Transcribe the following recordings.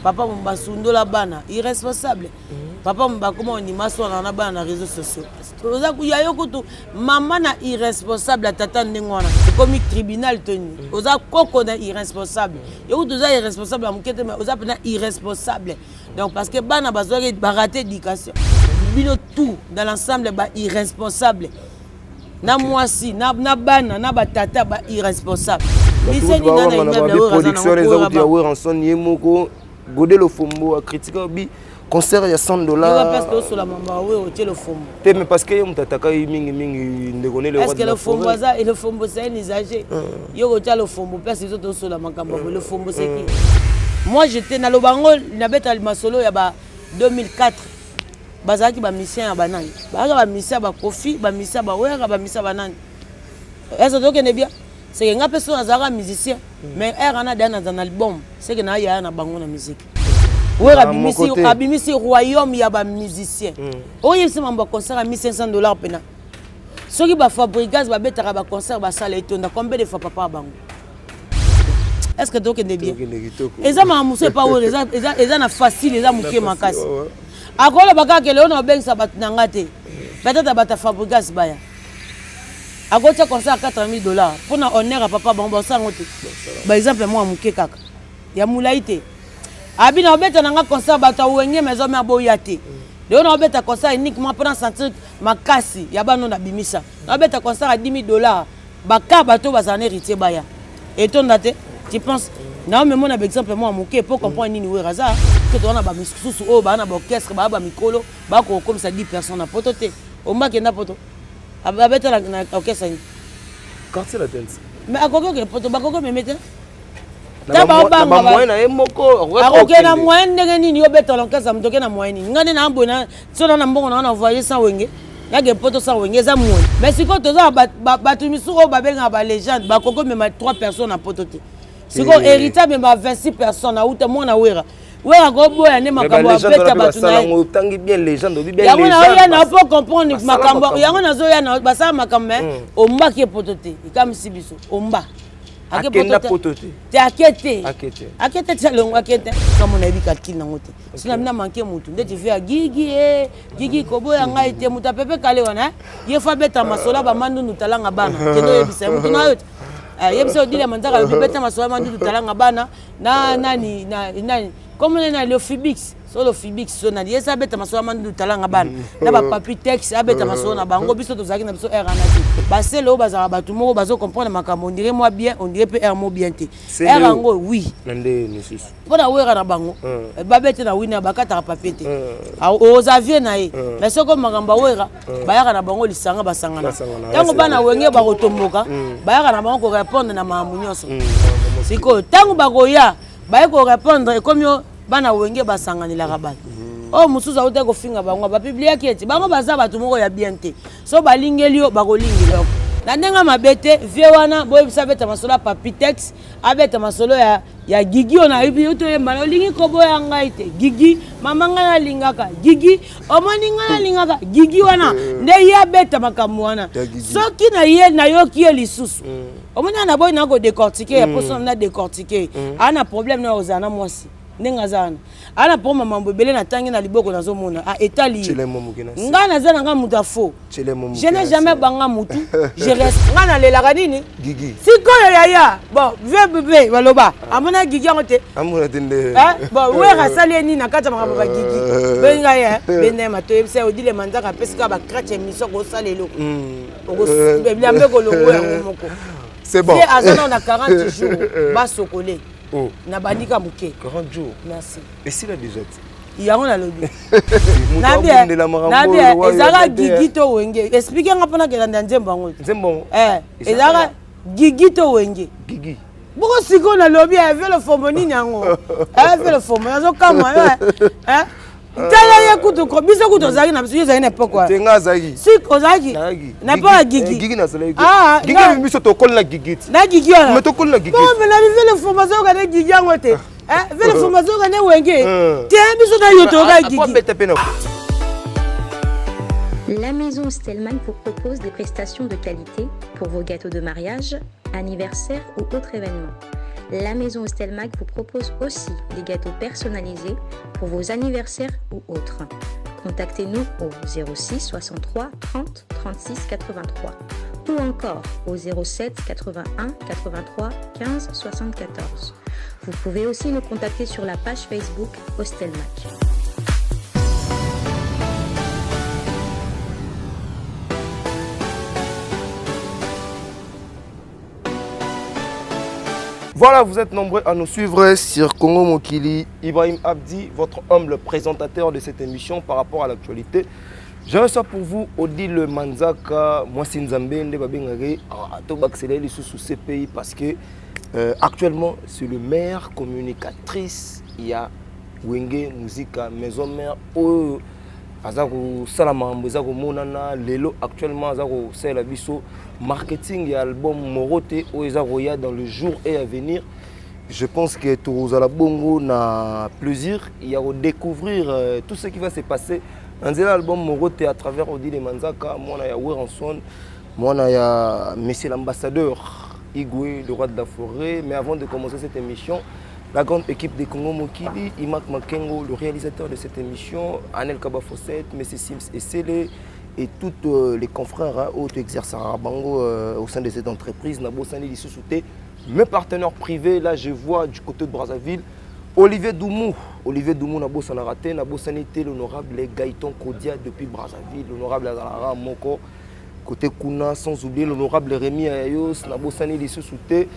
papa mba sundola bana irresponsable papa mba comment on ima so na bana na réseaux sociaux oza kuya yo kutu mama na irresponsable tata ndengwana comme tribunal toni oza koko na irresponsable yo kutu oza irresponsable amukete mais oza pena irresponsable donc parce que bana bazwa ba rater éducation bino tout dans l'ensemble ba irresponsable na mwasi na bana na batata ba irresponsable miseni na immeuble o production les autres ya son yemoko godé le fombo critiquer bi concert il y a $100 parce que sur la mamba oui au le fombo mais parce que mutataka mingi ndekone le est-ce que le fombo ça et le fombo c'est un usagé yo au le fombo parce que autres sur la makamba le fombo c'est qui moi j'étais na lobango na beta masolo ya ba 2004 bazaki ba mission ya banani ba mission ba kofi ba mission ba wera ba mission banani est-ce que tu bien c'est que nga personne azara musicien mais erana dans un album c'est que na ya na bango na musique wera abimisi royaume ya ba musicien oye c'est mamba concert à $1,500 pena soki ba fabrigas ba betaka ba concert ba sala etonda combien de fois papa bango est-ce que tu es bien eza ma muso pas wera eza na facile eza muke makasi akola bakake leo na bengisa batnanga te peut-être bata fabrigas baya akocha concert à $4,000 pour na honneur à papa bon sango te par exemple moi muke kaka ya mulaite abina obeta nanga concert bata wenge maison me aboya te leo na obeta concert uniquement pour sentir makasi ya bano na bimisa na obeta concert à $10,000 baka bato bazana héritier baya et ton date tu penses na me mon exemple moi muke pour comprendre nini we raza que tu on a ba misusu o ba na ba orchestre ba mikolo ba ko comme ça 10 personnes na poto te o mbake na poto abeta na orchestre quand c'est la dance mais akoko ke poto ba koko me mete na moyen na emoko akoke na moyen ndenge nini yo beta l'orchestre mtoke na moyen nini ngane na mbona so na mbongo na envoyer sans wenge yage poto sans wenge za moyen mais siko toza batu misuko ba benga ba légende ba koko me 3 personnes na poto te siko hérita me 26 personnes na uta mona wera wera go boya ne makambo abeta batu na tangi bien légende bien légende yango na na po comprendre makambo yango na zo ya na basa makambo omba ki poto te ikamisi biso omba akenda poto te te akete tsalongo akete kama na bika kina ngote sina mina manke mutu ndeti via gigi kobo ya ngai te muta pepe kale wana ye fa beta masola ba mandu nutalanga bana kendo yebisa mutu na yote yebisa odile manzaka beta masola mandu nutalanga bana na nani comme on a le Fibix solo Fibix so na yesa beta masola mandu nutalanga bana na ba papi texte abeta masola na bango biso tozaki na biso erana te baselo bazaka batu moko bazo comprendre makambo on dirait moi bien on dirait pe mo bien te erango oui nande nisus pona wera na bango babete na wina bakata papier te aux avions na ye mais soko makambo wera bayaka na bango lisanga basangana tango bana wenge ba kotomboka bayaka na bango ko répondre na mamu nyonso siko tango bakoya bayako répondre comme yo bana wenge basanganila kabala oh musuza uta ko finga bango ba publier kieti bango baza batu moko ya bien te so balingeli yo bakolingela na ndenga mabete vie wana boyebisa beta masolo papitex abeta masolo ya gigi ona ibi uto yemba olingi ko boya ngai te gigi mama ngana lingaka gigi omoni ngana lingaka gigi wana nde ya beta makambo wana soki na ye na yo ki lisusu omoni na boy na ko décortiquer ya poso na décortiquer ana problème na ozana mwasi ndenga zana ana pour mambo belé na tangi na liboko na zomona a etali ngana zana nga muta fo je n'ai jamais banga mutu je reste ngana lelaka nini gigi sikoyo yaya bon bébé baloba amona gigi ngote amona tende bon wera sali ni na kata makambo ba gigi benga ya benema to yebisa odile manzaka pesika ba crache émission ko salelo ko bilambe ko longo ya moko c'est bon c'est azana na 40 jours ba sokolé oh na bandika muke 40 jours merci et si la déjà yango na lobi nabi ezaka gigi to wenge explique nga pona ke na nzembo yango ezaka gigi to wenge gigi boko siko na lobi ave le fombo nini yango ave le fombo yazo kama tala ye kutu ko biso kutu zaki na biso zaki na pokwa tenga zaki siko zaki na pa gigi gigi na sala gigi biso to kolla gigi na gigi ona mais to kolla gigi bon mais na vive le fombo zo ka na gigi yango te vive le fombo zo ka na wenge te biso na yoto ka gigi. La maison Stellman vous propose des prestations de qualité pour vos gâteaux de mariage, anniversaire ou autres événements. la maison Hostelmac vous propose aussi des gâteaux personnalisés pour vos anniversaires ou autres. Contactez-nous au 06 63 30 36 83 ou encore au 07 81 83 15 74. Vous pouvez aussi nous contacter sur la page Facebook Hostelmac. Voilà, vous êtes nombreux à nous suivre sur Congo Mokili. Ibrahim Abdi, votre humble présentateur de cette émission par rapport à l'actualité. Je reçois pour vous Odile Manzaka, Mwasi Nzambe, Ndebabengare, à accélérer sous ces pays parce que actuellement, c'est le maire communicatrice. Il y a Wenge Musica, Maison Mère, Azako Salamambo, Azako Monana, Lelo, actuellement, Azako Selabiso, marketing et album Morote, Oezaroya dans le jour et à venir. Je pense que Tourouzala Bongo n'a plaisir. Il y a à découvrir tout ce qui va se passer. Dans l'album Morote à travers Odile Manzaka, moi, il y a Weranson, moi, il y a Monsieur l'ambassadeur Igwe, le roi de la forêt. Mais avant de commencer cette émission, la grande équipe de Congo Mokili, Imak Makengo, le réalisateur de cette émission, Anel Kabafosset, M. Sims et Sele, et tous les confrères qui exercent à Rabango au sein de cette entreprise, Nabo Sani Lissouté, mes partenaires privés, là je vois du côté de Brazzaville, Olivier Doumou Nabo Sanarate, Nabo Sanité, l'honorable Gaëtan Kodia depuis Brazzaville, l'honorable Azalara Moko, côté Kuna, sans oublier l'honorable Rémi Ayos, Nabo Sani Lissouté.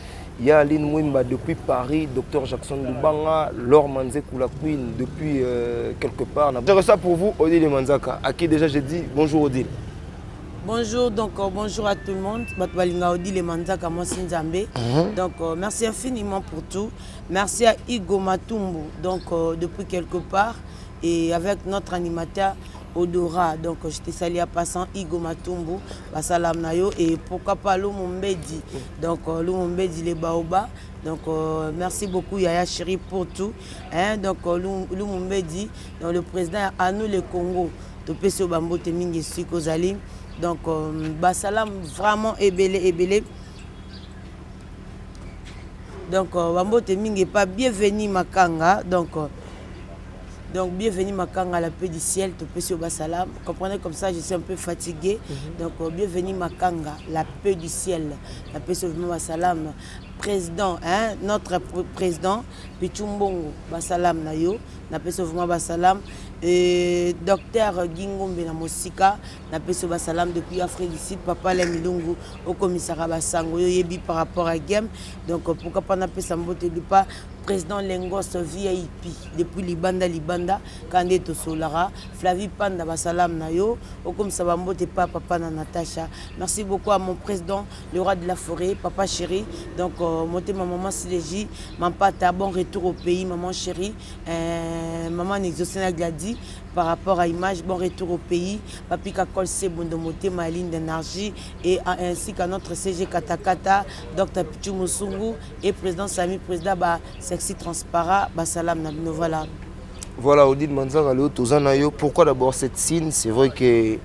Il y a Aline Mwimba depuis Paris, Dr Jackson Lubanga, Laure Manze Koulakwin depuis quelque part. Je reçois pour vous Odile Manzaka, à qui déjà j'ai dit bonjour Odile. Bonjour, donc bonjour à tout le monde. Batwalinga Odile Manzaka, Mwasi Nzambe. Donc merci infiniment pour tout. Merci à Igo Matumbu, donc depuis quelque part, et avec notre animateur Odora, donc j'étais salé à passant Igo Matumbu, Basalam Nayo, et pourquoi pas Lumumbedi, donc Lumumbedi les Baoba. Donc merci beaucoup Yaya Chéri pour tout. Donc Lumumbedi, donc le président à nous le Congo, de Pesso Bambo Temingi Sikozalim. Donc Basalam vraiment ébélé. Donc Bambo Temingi pas bienvenue Makanga. Donc bienvenue Makanga à la paix du ciel, te paix sur Basalam. Comprenez comme ça, je suis un peu fatigué. Donc bienvenue Makanga, la paix du ciel, la paix sur Basalam. Président, notre président, Pichumbongo, Basalam Nayo, la paix sur Basalam. Et docteur Gingombe Namosika, la paix sur Basalam depuis Afrique du Sud, Papa Lemilungu, au commissariat Basango, Yebi par rapport à Game. Donc pourquoi pas n'appeler Sambote Lupa, président Lengos VIP, depuis Libanda, Kandeto Solara, Flavie Panda Basalam Nayo, au commissariat Bambote Papa Natacha. Merci beaucoup à mon président, le roi de la forêt, Papa Chéri. Donc monter ma maman Siléji, ma pata, bon retour au pays, maman chérie, maman Nexosena Gladi. Par rapport à l'image, bon retour au pays, Papi Kakol Sebondomote, ma ligne d'énergie, et ainsi qu'à notre CG Katakata, Dr Pichu Musungu et président Sami, président Sexy Transparent, Salam Nabino. Voilà, Odile Manzaka, pourquoi d'abord cette scène? C'est vrai que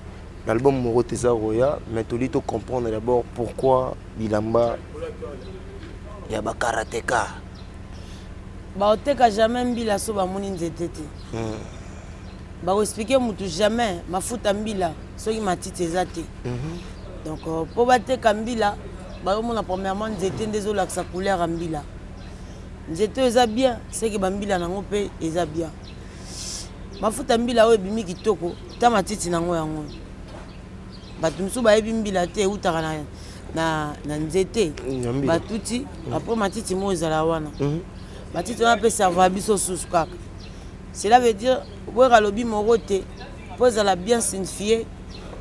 l'album Morote Roya, mais tu dois comprendre d'abord pourquoi Bilamba, il y a un karatéka. Oteka jamais mbila so ba moni nzetete. Ba expliquer mutu jamais mafuta mbila soki matiti ezate. Donc pour bateka mbila ba mona premièrement nzete ndezola sa couleur à mbila. Nzete eza bien, c'est que ba mbila nango pe eza bien. Mafuta mbila o bimi kitoko, ta matiti nango yango. Batu msu ba ebi mbila te utaka na nzete. Batuti après matiti mo ezala wana. Matiti on peut servir biso sous kaka. Cela veut dire que le Morote, pour la bien signifier,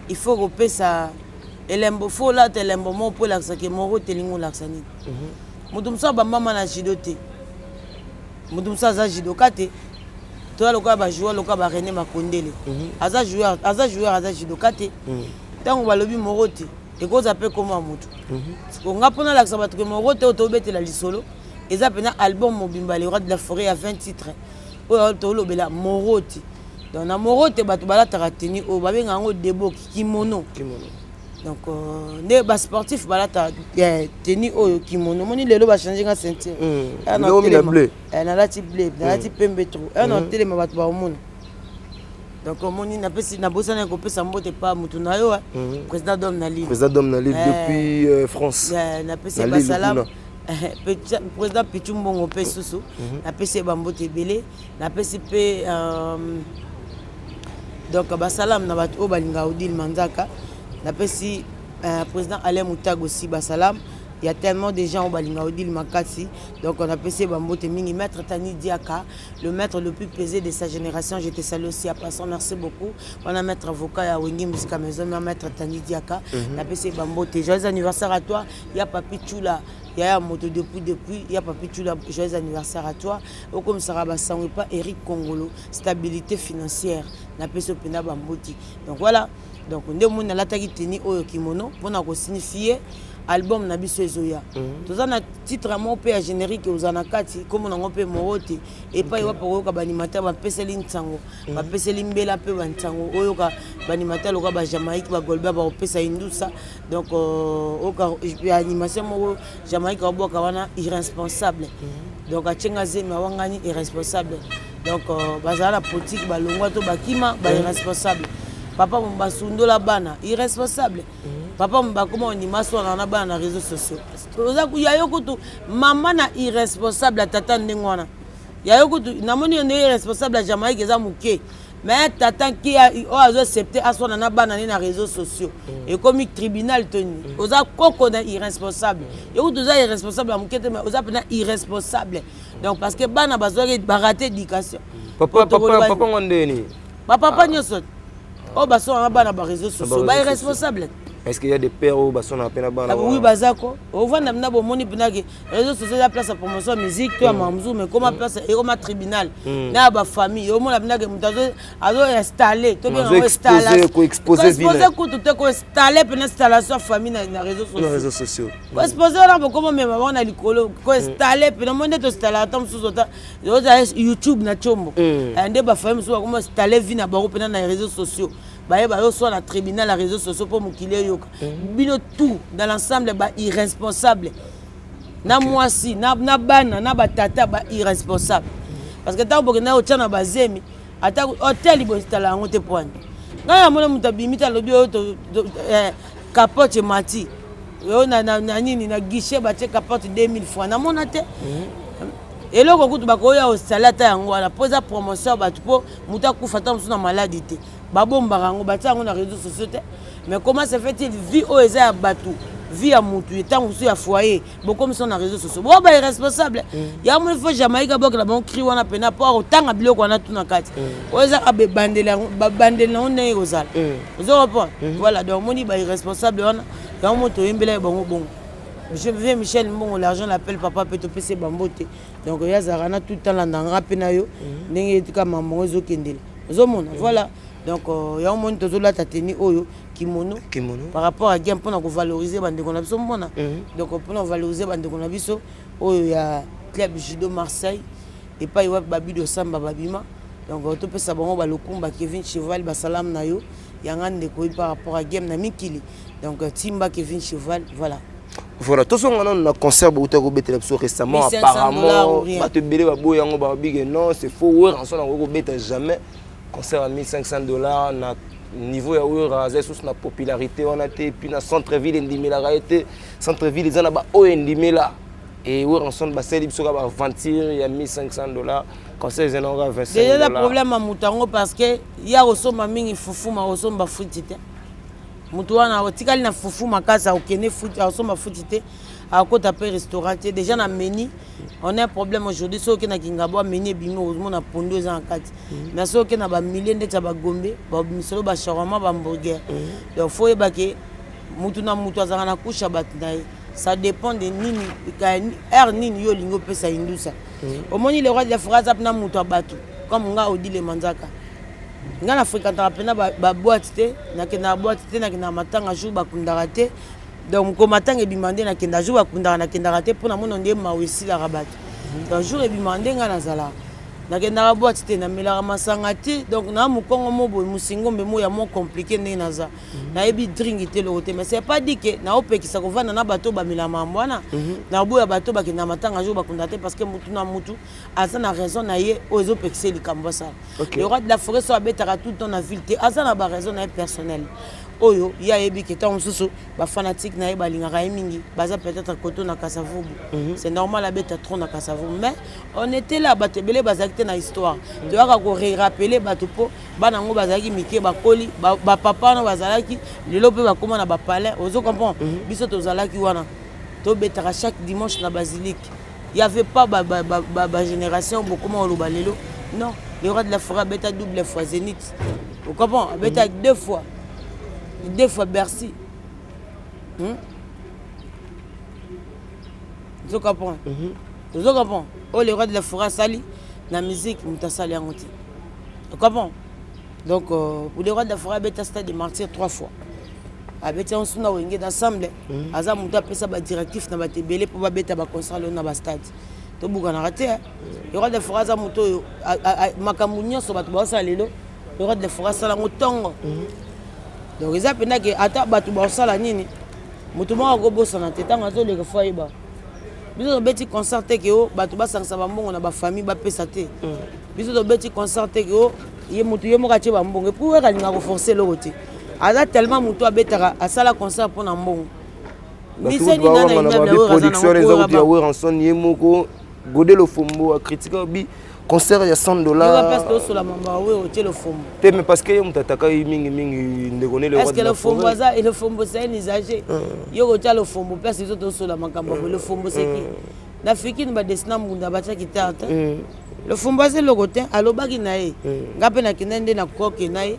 il faut repérer ça. Et faut là l'embo pour l'accent que Morote lingo l'accent. Mudumsa ba mama na jidote. Mudumsa za jidokate. Toi le quoi ba joueur le quoi ba René Makondele. Aza joueur aza jidokate. Tant ba lobi Morote et cause appelle comment mutu. On a pris l'accent parce que Morote autobete la lisolo. Et ça pena album Mobimba le roi de la forêt à 20 titres. Bela Morote. Dans la Morote, batu bala taratini o babenga ngo debo kimono. Donc ne ba sportif balata tenue oyo kimono moni lelo ba changer nga ceinture. Non mi bleu. Na lati bleu, na lati pembe trop. Na telema bato ba omona. Donc moni na pesi na bosana ko pesa mbote pa mutu na yo président d'homme na ligne. Président d'homme na ligne depuis France. Na pesi ba salam. Président Pichumbongo pe susu. Na pesi ba mbote belé, na pesi pe donc ba salam na bato o balinga Odile Manzaka. La président Alain Moutago aussi Basalam. Il y a tellement de gens au Balinga Odile Makati. Donc on a passé Bambote Mingi, maître Tani Diaka, le maître le plus pesé de sa génération. J'étais salué aussi à passant, merci beaucoup. On a maître avocat à Wengi Musika Maison, on a maître Tani Diaka. On a passé Bambote. Joyeux anniversaire à toi. Il y a Papi Chula. Il y a un moto depuis, il y a Papi Chula. Joyeux anniversaire à toi. Au comme Saraba pas Eric Congolo. Stabilité financière. On a passé Pena Bamboti. Donc voilà. Donc on a l'attaque teni oyo kimono pour signifier album na biso ezoya. Tout ça na titre mo pe générique ozana kati comme on pe morote et pas y va pour ka animateur ba peseli ntango ba peseli mbela pe ba ntango oyo ka animateur loka ba Jamaïque ba Golba ba pesa indusa. Donc oka animation mo Jamaïque ba boka wana irresponsable. Donc a chenga zema wangani irresponsable. Donc bazala politique ba longwa to bakima ba irresponsable. Papa mba sundola bana irresponsable. Papa mba comment on dimaso na bana na réseaux sociaux. Oza ku yayo kutu mama na irresponsable tata ndengwana. Yayo kutu na moni on est irresponsable à Jamaïque eza muke. Mais tata qui a ozo accepté asona na bana na réseaux sociaux. Et comme tribunal tenu. Oza koko na irresponsable. Yo kutu za irresponsable à muke mais oza pena irresponsable. Donc parce que bana bazori barater éducation. Papa ngondeni. Papa nyoso. Oh, bah, on a pas de réseaux sociaux. Bah, irresponsable. Est-ce qu'il y a des pères où on a peine à bana? Oui, bazako. On voit n'amna bon moni pinagi. Réseaux sociaux la place à promotion musique, toi mamzou, mais comment place et comment tribunal. Na ba famille, au moins la pinagi mutazo ado installer, to bien installer. Exposer ko tout ko installer pour installation famille na réseaux sociaux. Réseaux sociaux. Ko exposer là comment même avant na likolo, ko installer pour monde to installer tam sous autant. YouTube na chombo. Ande ba famille so comment installer vie na ba pena na réseaux sociaux. Bah bah soit la tribunal la réseaux sociaux pour mukile yoka bino tout dans l'ensemble bah irresponsable na moi si na bana na batata bah irresponsable parce que tant que na otana bazemi ata hôtel bo installer ngote point ngaya mona mutabimita lobi to capote mati yo na nini na guichet ba te capote 2000 francs na mona te et là ko ba ko ya au salata yango la posa promotion ba tupo muta kufa ta msuna maladie te babomba rango batango na réseaux sociaux mais comment se fait-il vie au eza batou vie à mutu etango sur ya foyer bon comme ça na réseaux sociaux bon ba irresponsable ya mo faut Jamaïque bok la bon cri wana pena pour autant biloko wana tuna kati oza abe bandela on ne ozala ozo report voilà donc moni ba irresponsable wana ya mo to yembela bon je vais Michel Mbongo l'argent l'appelle papa peut te passer bambote donc ya zarana tout temps la ndanga pena yo ndenge etika mamango zo kendele ozo mona voilà. Donc, il y a un monde qui a tenu kimono par rapport à game pour valoriser les gens. Donc, pour valoriser les gens, il y a le club judo Marseille et pas il y a Babi de Samba Babima. Donc, tu peux savoir le combat Kevin Cheval, Basalam Nayo, il y a un par rapport à game na Mikili. Donc, Timba Kevin Cheval, voilà. Voilà, tout ça on a concert récemment apparemment. Non, c'est faux, on ne jamais. Concert à $1500 na niveau ya oura zesus na popularité on a été puis na centre-ville ndimela raité centre-ville ils en a ba o ndimela et oura son ba célib soka ba aventure il y a $1500 concert ils en aura $25. Déjà le problème à Mutango parce que ya osoma mingi fufuma osomba futite mutu wana otikali na fufuma kasa okene futi osomba futite à côté après restaurant déjà na menu on a un problème aujourd'hui ceux qui na kingabo menu bimi heureusement na pondo za nkati mais ceux qui na ba milliers de taba gombe ba misolo ba shawarma ba hamburger donc faut y baquer mutu na mutu azanga na kusha batnaye ça dépend de nini air nini yo lingo pesa indusa au moins le roi de la phrase apna mutu abatu comme nga Odile Manzaka nga na fréquenter pena ba boîte te na kena boîte te na kena matanga jour ba kundara te. Donc, comme attend et bimandé na kenda jour à kunda na kenda raté pour na mon ondé ma aussi la rabat. Donc jour et bimandé nga nazala. nakendaka boîte te namelaka masanga te donc na mokongo mo boye musingombe mo ya mo compliqué ndenge naza nayebi drink te loko te mais c'est pas dit que naopekisa kovanda na bato bamela mambo wana naboya bato bakenda matanga jour bakunda te parce que mutu na mutu aza na raison na ye oyo ezopekisa likambo asala le roi de la forêt so abetaka tout le temps na ville te aza na baraison na ye personnel oyo ya yebi ke ntango mosusu bafanatique na ye balingaka ye mingi baza peut-être koto na Kasavubu c'est normal abeta trop na Kasavubu mais on était là bato ebele bazalaki te na histoire toyaka korapele bato mpo bana yango bazalaki mike bakoli bapapa wana bazalaki lelo mpe bakóma na bapalais ozo comprendre biso tozalaki wana tobetaka chaque dimanche na basilique il y avait pas génération bokóma oloba lelo non le roi de la forêt abeta double fois Zénith vous comprenez abeta deux fois Bercy. Tu comprends? Tu comprends? Oh, le roi de la forêt sali, la musique, tu as sali en entier. Tu comprends? Donc, pour le roi de la forêt, il a stade de martyr 3 fois. Avec un souna ou une assemblée, Aza Mouta fait ça directif dans la télé pour bêta ba concert dans le stade. Tu bouga na raté. Le roi de la forêt Aza Mouto makamunyo so batu ba salelo. Le roi de la forêt sala ngotongo. Donc ils appellent que ata batu ba sala nini mutu mo ko bosana te tanga to le fois iba biso beti concert ke o batu ba sangsa ba mbongo na ba famille ba pesa te biso to beti concert ke o ye mutu ye mo ka che ba mbongo pour ka linga ko forcer le côté ada tellement mutu abetaka asala concert pour na mbongo ni se ni na immeuble o production les autres ya en son ye moko godé le fombo critiquer bi concert il y a $100. Mais parce que on t'attaque mingi de connaître le roi. Est-ce que le fombo ça et le fombo c'est un usagé. Yo ko le fombo parce que tout sur la makambo le fombo c'est qui. Na fiki ba desna munda ba cha kitata. Le fombo c'est le côté aloba ki nae. Ngape na kinende na koke nae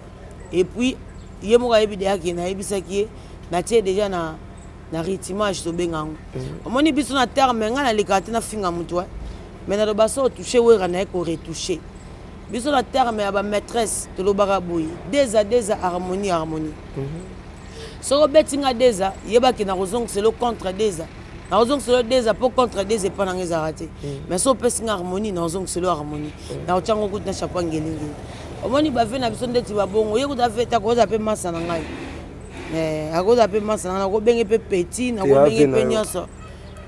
et puis ye mo ka ebidea ki nae bisaki na tie déjà na rythmage to benga. Omoni biso na terme nga na likati na finga mutu. Mais dans le bassin, touché, on a retouché. Bisous la terme à ma maîtresse de l'Obaraboui. Des harmonie. Si on betting à des a, il y a qui n'a raison que c'est le contre des a. La raison que c'est le des a pour contre des et pas dans les arrêtés. Mais si on peut signer harmonie, la raison que c'est l'harmonie. N'a aucun goût de chapeau en guéling. Au moins, il va faire une action de Tibabon. Il y a fait ta cause à peu masse en anglais. Mais à cause à peu masse en anglais, il y a peu petit, il y a peu peignoso.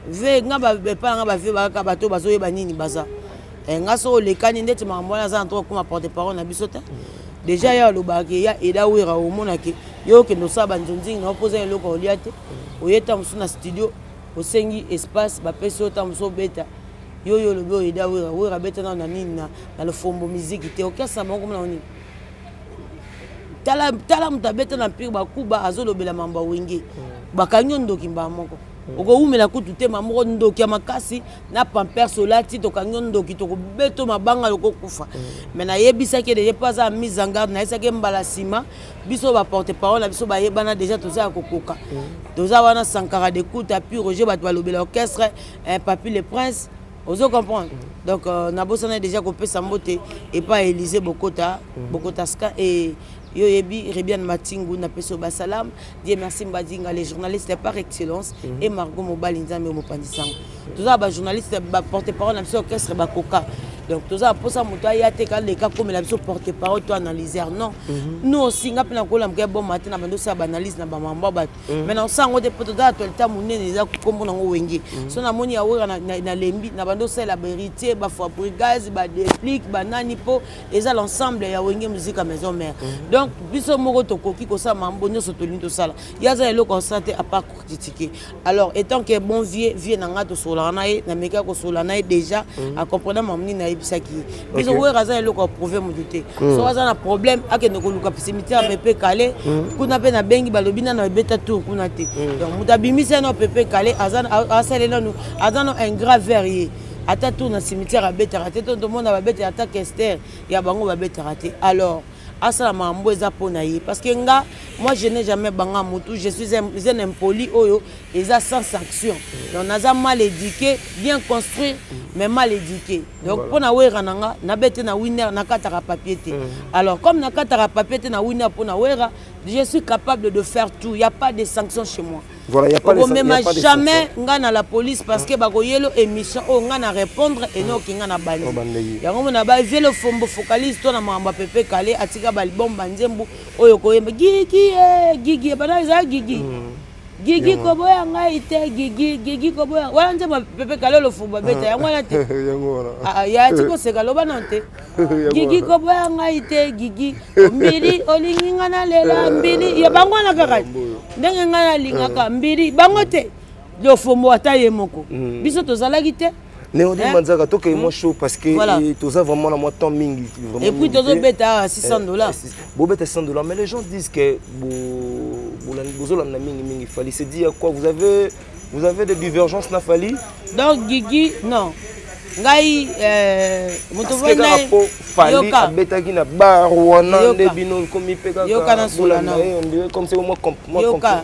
Ve nga ba pa nga ba ve ba ka bato bazo yeba nini baza nga so le kani ndeti mambona za ntoko kuma porte parole na bisota déjà ya lo ba ke ya eda wira o mona ke yo ke no saba nzonzi na opposer le ko liate o yeta musuna studio o sengi espace ba peso ta muso beta yo lo bo eda wira beta na nini na le fombo musique te o kasa moko na oni tala mutabeta na pire ba kuba azolo bela mamba wingi bakanyondo kimba moko oko umela kutu te mamoko ndoki ya makasi na pampers olati tokangi ndoki tokobeto mabanga loko kufa mais nayebisaki déjà pas à mise en garde nayebisaki mbala sima biso ba porte parole na biso bayebana déjà toza kokoka toza wana Sankara de Kouta puis Roger bato balobela orchestre Papi le Prince ozo comprendre donc nabosana déjà kopesa mbote et pas Élysée Bokota ska et yo yebi Rebian Matingu na peso basalam Dieu merci mbadinga les journalistes par excellence et Margot Mobali Nzambe Mopandisango toza ba journaliste ba porte-parole na biso orchestre ba koka donc toza posa muto ayate ka le ka comme la biso porte-parole to analyseur non nous aussi nga pena ko la mke bon matin na bando sa ba analyse na ba mamba ba maintenant sango de poto da to le temps munene za kombo na ngo wenge so na moni awera na lembi na bando sa la vérité ba Fabrigas ba déplique ba nani po eza l'ensemble ya wenge musique à maison mère donc biso moko tokoki ko sa mambo nyoso to linto sala yaza elo constater à part critiquer alors étant que bon vieux na nga to sola na e na meka ko sola na déjà à comprendre mamni na bisaki biso wera za elo ko prouver mo douter so waza na problème akende ko luka cimetière pepe calé kuna pe na bengi balobina na beta tour kuna te donc mutabimisa na pepe calé azana asalena no azana un grand verrier ata tour na cimetière a beta raté tout le monde a beta ata Kester ya bango ba beta raté alors asala mambo eza pona ye parce que nga moi je n'ai jamais banga mutu je suis un impoli oyo eza sans sanction donc naza mal éduqué bien construit mais mal éduqué donc pona wera nanga na bete na winner na kataka papier te alors comme na kataka papier te na winner pona wera je suis capable de faire tout il y a pas de sanctions chez moi Voilà, il n'y a pas de même jamais ngana la police parce que bakoyelo émission o ngana répondre et non ki ngana bandi. Yango mona ba velo fombo focalise to na mamba pepe kale atika ba bomba nzembu oyo koyemba gigi bana za gigi. Gigi koboya ngai te gigi koboya wala nzemba pepe kale lo fomba beta yango na te. Ya tiko seka loba nante. Gigi koboya ngai te gigi mbili olingi ngana lela mbili ya bango na kaka. Ndenge ngana lingaka mbili bango te lo fombo ataye moko biso tozalaki te Néo Manzaka toke moi chaud parce que toza vraiment la moi temps mingi et puis tozo beta à $600 bo beta $100 mais les gens disent que bozola na mingi fali c'est dire quoi vous avez des divergences na fali donc Gigi non ngai moto vona fali abetaki na bar wana nde bino komi peka yoka na sola na comme c'est moi yoka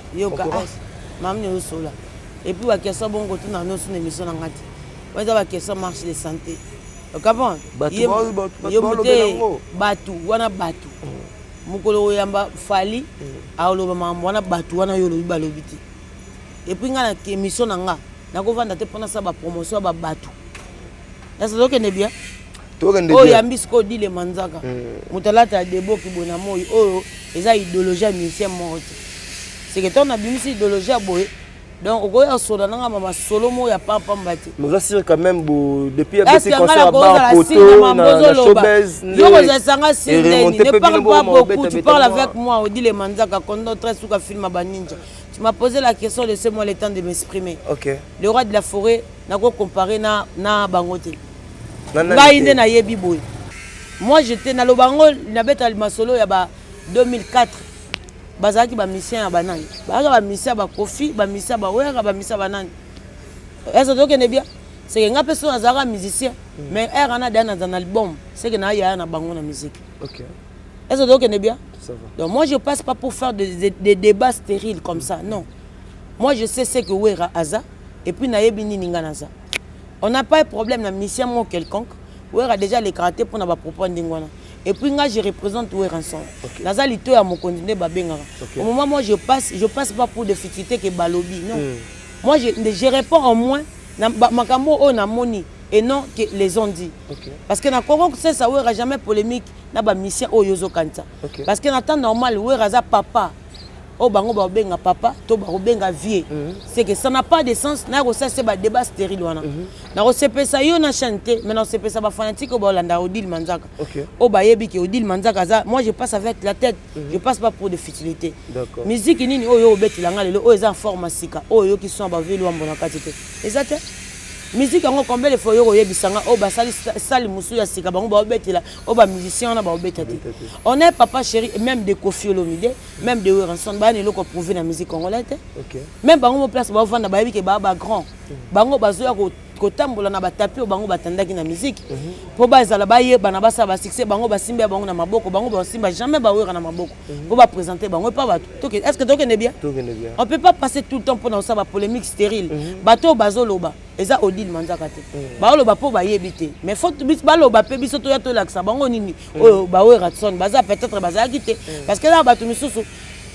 mamne usola et puis bakesa bongo tuna no suna émission na ngati weza bakesa marche de santé okapon batu wana batu mukolo oyamba fali aoloba mambo wana batu wana yo lobi balobi ti et puis ngana ke émission na nga nakovanda te pona sa ba promotion ba batu est-ce que ne bien oh yambi sko dit le Manzaka mutalata debo kibona moyi oh eza idéologie musicien morte c'est que ton abimisi idéologie boye donc okoya soda nanga mama solo mo ya papa mbati mais là c'est quand même depuis un petit concert à Poto na showbiz yo za sanga sindeni ne parle pas beaucoup tu parles avec moi on dit le Manzaka quand très souka film ba ninja tu m'as posé la question laissez-moi le temps de m'exprimer OK le roi de la forêt nako comparer na bangote ngai nde na yebi boy moi j'étais na lobango na beta masolo ya ba 2004 bazaki ba mission ya banani ba mission ba Kofi ba mission ba Wera ba mission banani est-ce que tu bien c'est que nga personne azara musicien mais ana dans un album c'est que na ya na bango na musique OK est-ce que tu bien ça va donc moi je passe pas pour faire des débats stériles comme ça non moi je sais ce que Wera aza et puis na yebi nini ngana za on n'a pas de problème na mission mo quelconque Wera déjà les caractères pour na ba propos ndingwana. Et puis moi je représente Wera ensemble. Naza lito ya mokondine babenga. Au moment moi je passe pas pour des futilités que balobi non. Moi je réponds au moins na makambo o na moni et non que les ont dit. Parce que na Congo c'est ça Wera jamais polémique na ba mission o yozo kanta. Parce que na temps normal Wera za papa o bango ba benga papa to ba benga vieux c'est que ça n'a pas de sens na ko ça c'est ba débat stérile wana na ko sepesa yo na chanter mais na sepesa ba fanatique o ba landa Odile Manzaka o ba yebi ke Odile Manzaka za moi je passe avec la tête je passe pas pour des futilités musique nini o yo obeti langa lelo o eza forme sika o yo qui sont ba velo mbona katete ezate musique ngo combien de fois yo yebisanga o ba sali musu ya sika bango ba obetela o ba musicien na ba obetati on est papa chéri même de Kofi Olomide même de Weranson ba ne loko prouver na musique congolaise même bango mo place ba vanda ba yebi ke ba grand bango bazoya ko tambola na ba tapi o bango batandaki na musique po ba ezala ba ye bana ba sa ba succès bango ba simba bango na maboko bango ba simba jamais ba wera na maboko po ba présenter bango pas ba est-ce que toke ne bien on peut pas passer tout le temps pour na ça ba polémique stérile bato bazoloba eza Odile Manzaka te ba loba po ba yebite mais faut ba loba pe biso to ya to laksa bango nini o ba Weranson baza peut-être baza kité parce que là bato misusu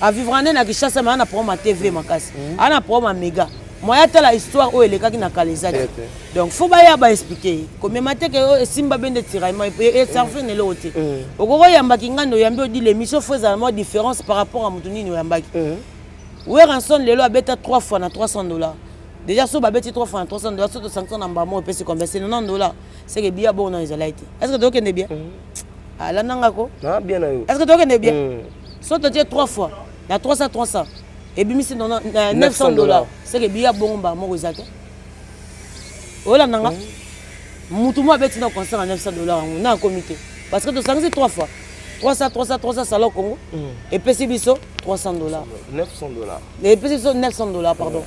à vivre en na Kishasa mais ana pour ma TV makasi ana pour ma méga moi y a la histoire où elle est na kalezaki donc faut ba ya ba expliquer comme maté que simba bende tiraillement et ça fait ne l'autre okoko yamba kingando yambi odi l'émission faut vraiment différence par rapport à mutunini yambaki Weranson lelo abeta 3 fois na $300 déjà so ba beti 3 fois na $300 so to sanction na mbamo pesi combien c'est $90 c'est que bien bon na ezalaité est-ce que tu connais bien ala nangako ah bien na yo est-ce que tu connais bien so to 3 fois na 300 et puis c'est $900 c'est que bien bon ba mo ezate ola nanga mutu mo beti na concert na $900 na comité parce que to sanction 3 fois 300 salon Congo et puis c'est biso $300 $900 et puis c'est $900 pardon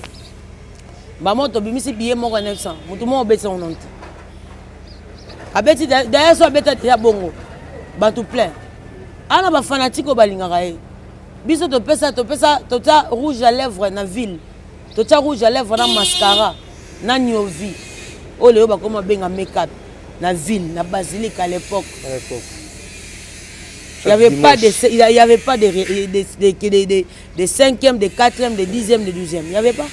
ba moto bimisi billet moko 900 mutu mo beti on onte abeti d'ailleurs so abeta ya bongo ba tout plein ana ba fanatique balingaka e biso to pesa ta rouge à lèvres na ville to ta rouge à lèvres na mascara na nyovi o leo ba koma benga make-up na ville na basilique à l'époque Il n'y avait pas de 5e, de 4e, de 10e, de 12e. Il n'y avait pas.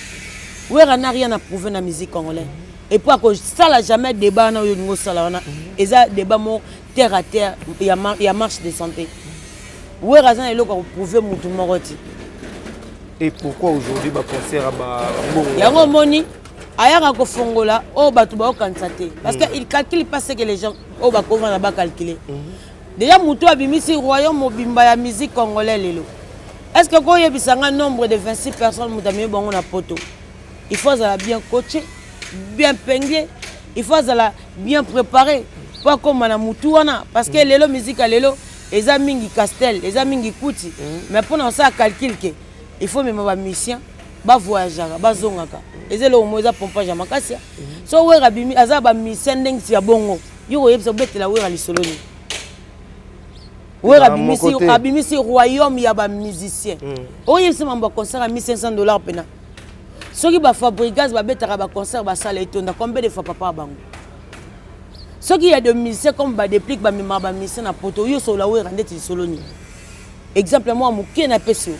Wera n'a rien à prouver dans la musique congolaise. Et puis, ça n'a jamais débat dans le salon. Et ça, débat terre à terre, il y a marche de santé. Wera n'a rien à prouver mon moroti. Et pourquoi aujourd'hui, le concert à Bongo? Il y a un moni. Aya ko fongola o batu ba okansate parce que il calcule pas ce que les gens o ba ko vana ba calculer. Déjà muto abimisi royaume mobimba ya musique congolaise lelo. Est-ce que ko yebisanga nombre de 26 personnes mutami bongo na poto? Il faut ça bien coacher, bien peigner, il faut ça bien préparer. Pas comme na mutu wana parce que lelo musique lelo eza mingi castel, eza mingi kuti. Mais pour ça calcul que il faut même ba mission ba voyager, ba zongaka. Ezele o moza pompage makasi. So wera bimi azaba misendeng si ya bongo. Yo yebisa betela wera lisoloni. Wera bimisi abimisi royaume ya ba musicien. O yebisa mamba concert à $1500 pena. Soki ba fabrigas ba betara ba concert ba sala etonda combien de fois papa bango. Soki y a de musiciens comme ba déplique ba mima ba musicien na poto yo so la wera ndeti lisoloni. Exemple moi muke na pesio.